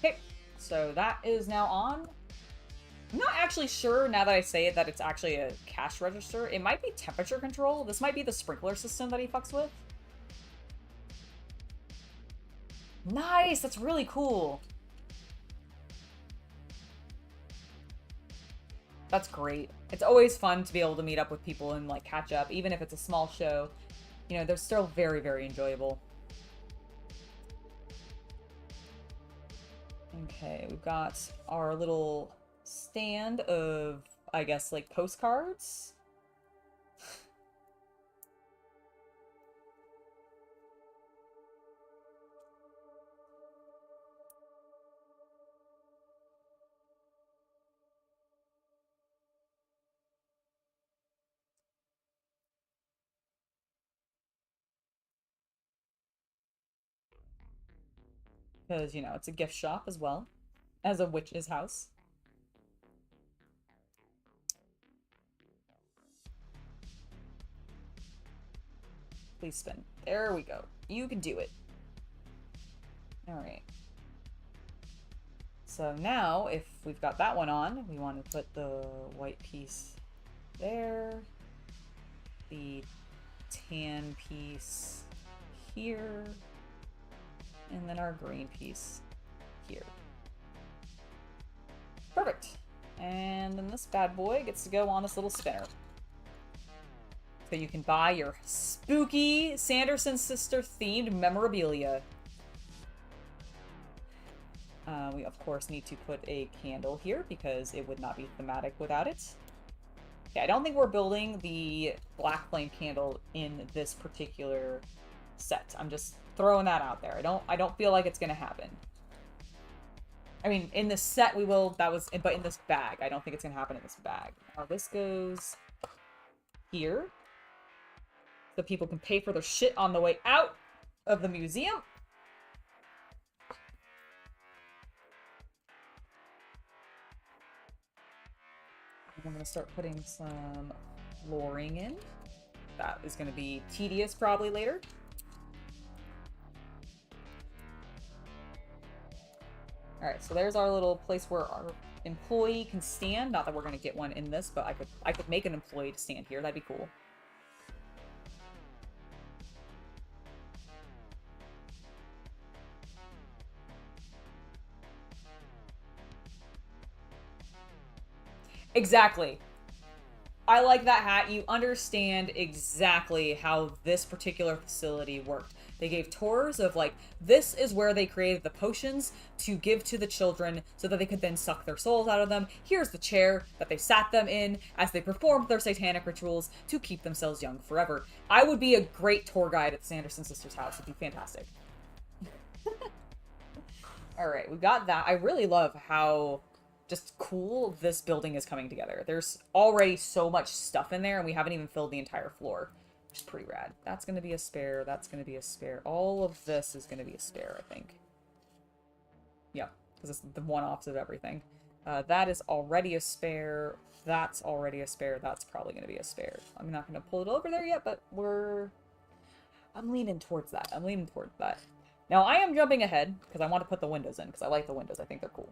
Okay, so that is now on. I'm not actually sure, now that I say it, that it's actually a cash register. It might be temperature control. This might be the sprinkler system that he fucks with. Nice! That's really cool. That's great. It's always fun to be able to meet up with people and, like, catch up, even if it's a small show. You know, they're still very, very enjoyable. Okay, we've got our little stand of, I guess, like, postcards. Because, you know, it's a gift shop as well as a witch's house. Please spin. There we go. You can do it. Alright. So now, if we've got that one on, we want to put the white piece there. The tan piece here. And then our green piece here. Perfect. And then this bad boy gets to go on this little spinner. So you can buy your spooky Sanderson sister themed memorabilia. We of course need to put a candle here because it would not be thematic without it. Yeah, I don't think we're building the black flame candle in this particular set. I'm just throwing that out there. I don't feel like it's gonna happen. I mean, in this set we will, but in this bag, I don't think it's gonna happen in this bag. Now this goes here. So people can pay for their shit on the way out of the museum. I'm going to start putting some flooring in. That is going to be tedious probably later. Alright, so there's our little place where our employee can stand. Not that we're going to get one in this, but I could make an employee to stand here. That'd be cool. Exactly. I like that hat. You understand exactly how this particular facility worked. They gave tours of, like, this is where they created the potions to give to the children so that they could then suck their souls out of them. Here's the chair that they sat them in as they performed their satanic rituals to keep themselves young forever. I would be a great tour guide at the Sanderson sisters' house. It'd be fantastic. Alright, we got that. I really love how just cool this building is coming together. There's already so much stuff in there, and we haven't even filled the entire floor, which is pretty rad. That's going to be a spare. That's going to be a spare. All of this is going to be a spare, I think. Yeah, because it's the one-offs of everything. That is already a spare. That's already a spare. That's probably going to be a spare. I'm not going to pull it over there yet, but I'm leaning towards that. I'm leaning towards that. Now, I am jumping ahead, because I want to put the windows in, because I like the windows. I think they're cool.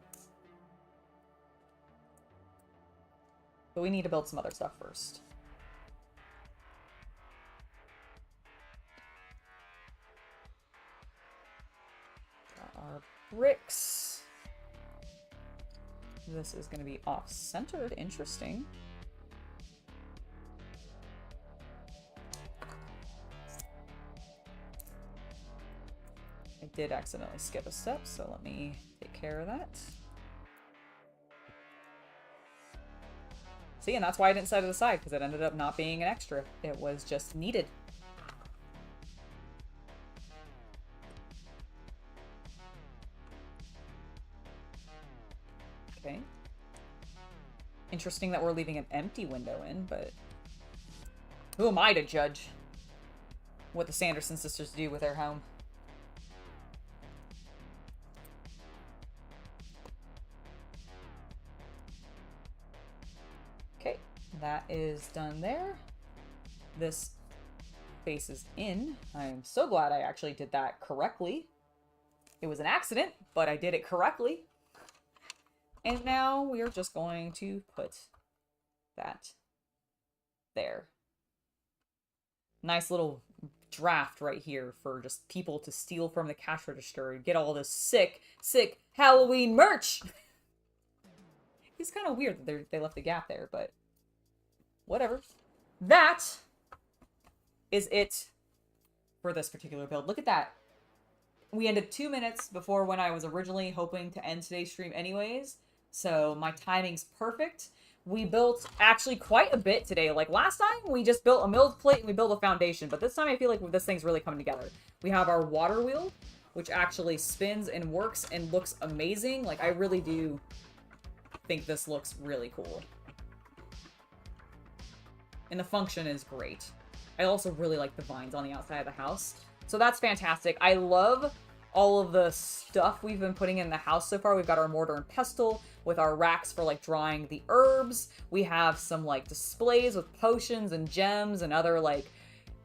But we need to build some other stuff first. Got our bricks. This is going to be off-centered. Interesting. I did accidentally skip a step, so let me take care of that. See, and that's why I didn't set it aside, because it ended up not being an extra. It was just needed. Okay. Interesting that we're leaving an empty window in, but who am I to judge what the Sanderson sisters do with their home? That is done there. This faces in. I'm so glad I actually did that correctly. It was an accident, but I did it correctly. And now we are just going to put that there. Nice little draft right here for just people to steal from the cash register and get all this sick Halloween merch. It's kind of weird that they left the gap there, but whatever. That is it for this particular build. Look at that. We ended 2 minutes before when I was originally hoping to end today's stream anyways, so my timing's perfect. We built actually quite a bit today. Like last time, we just built a milled plate and we built a foundation, but this time I feel like this thing's really coming together. We have our water wheel, which actually spins and works and looks amazing. Like, I really do think this looks really cool. And the function is great. I also really like the vines on the outside of the house. So that's fantastic. I love all of the stuff we've been putting in the house so far. We've got our mortar and pestle with our racks for like drying the herbs. We have some like displays with potions and gems and other like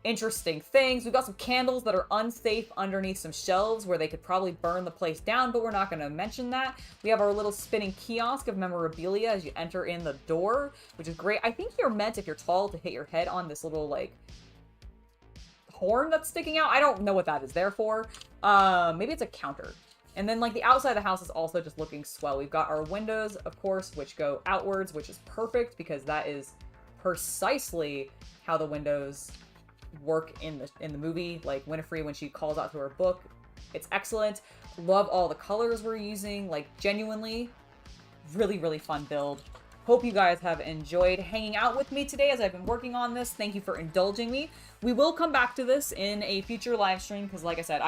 interesting things. We've got some candles that are unsafe underneath some shelves where they could probably burn the place down, but we're not going to mention that. We have our little spinning kiosk of memorabilia as you enter in the door, which is great. I think you're meant, if you're tall, to hit your head on this little like horn that's sticking out. I don't know what that is there for. Maybe it's a counter. And then like the outside of the house is also just looking swell. We've got our windows, of course, which go outwards, which is perfect because that is precisely how the windows work in the movie. Like Winifred, when she calls out to her book, it's excellent. Love all the colors we're using. Like genuinely, really fun build. Hope you guys have enjoyed hanging out with me today as I've been working on this. Thank you for indulging me. We will come back to this in a future live stream because, like I said,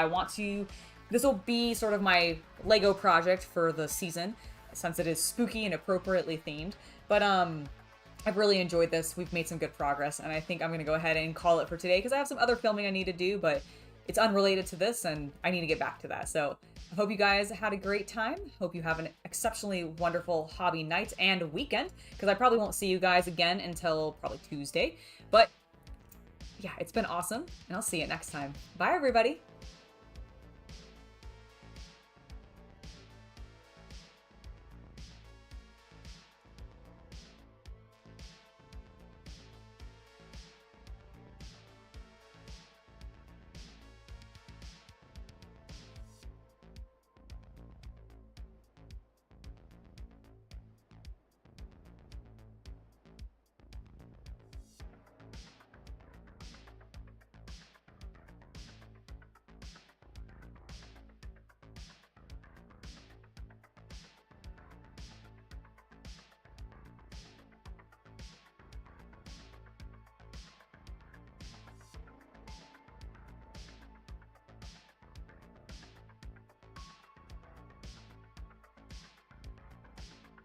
this will be sort of my Lego project for the season since it is spooky and appropriately themed. But I've really enjoyed this. We've made some good progress, and I think I'm going to go ahead and call it for today because I have some other filming I need to do, but it's unrelated to this, and I need to get back to that. So I hope you guys had a great time. Hope you have an exceptionally wonderful hobby night and weekend, because I probably won't see you guys again until probably Tuesday. But yeah, it's been awesome, and I'll see you next time. Bye, everybody.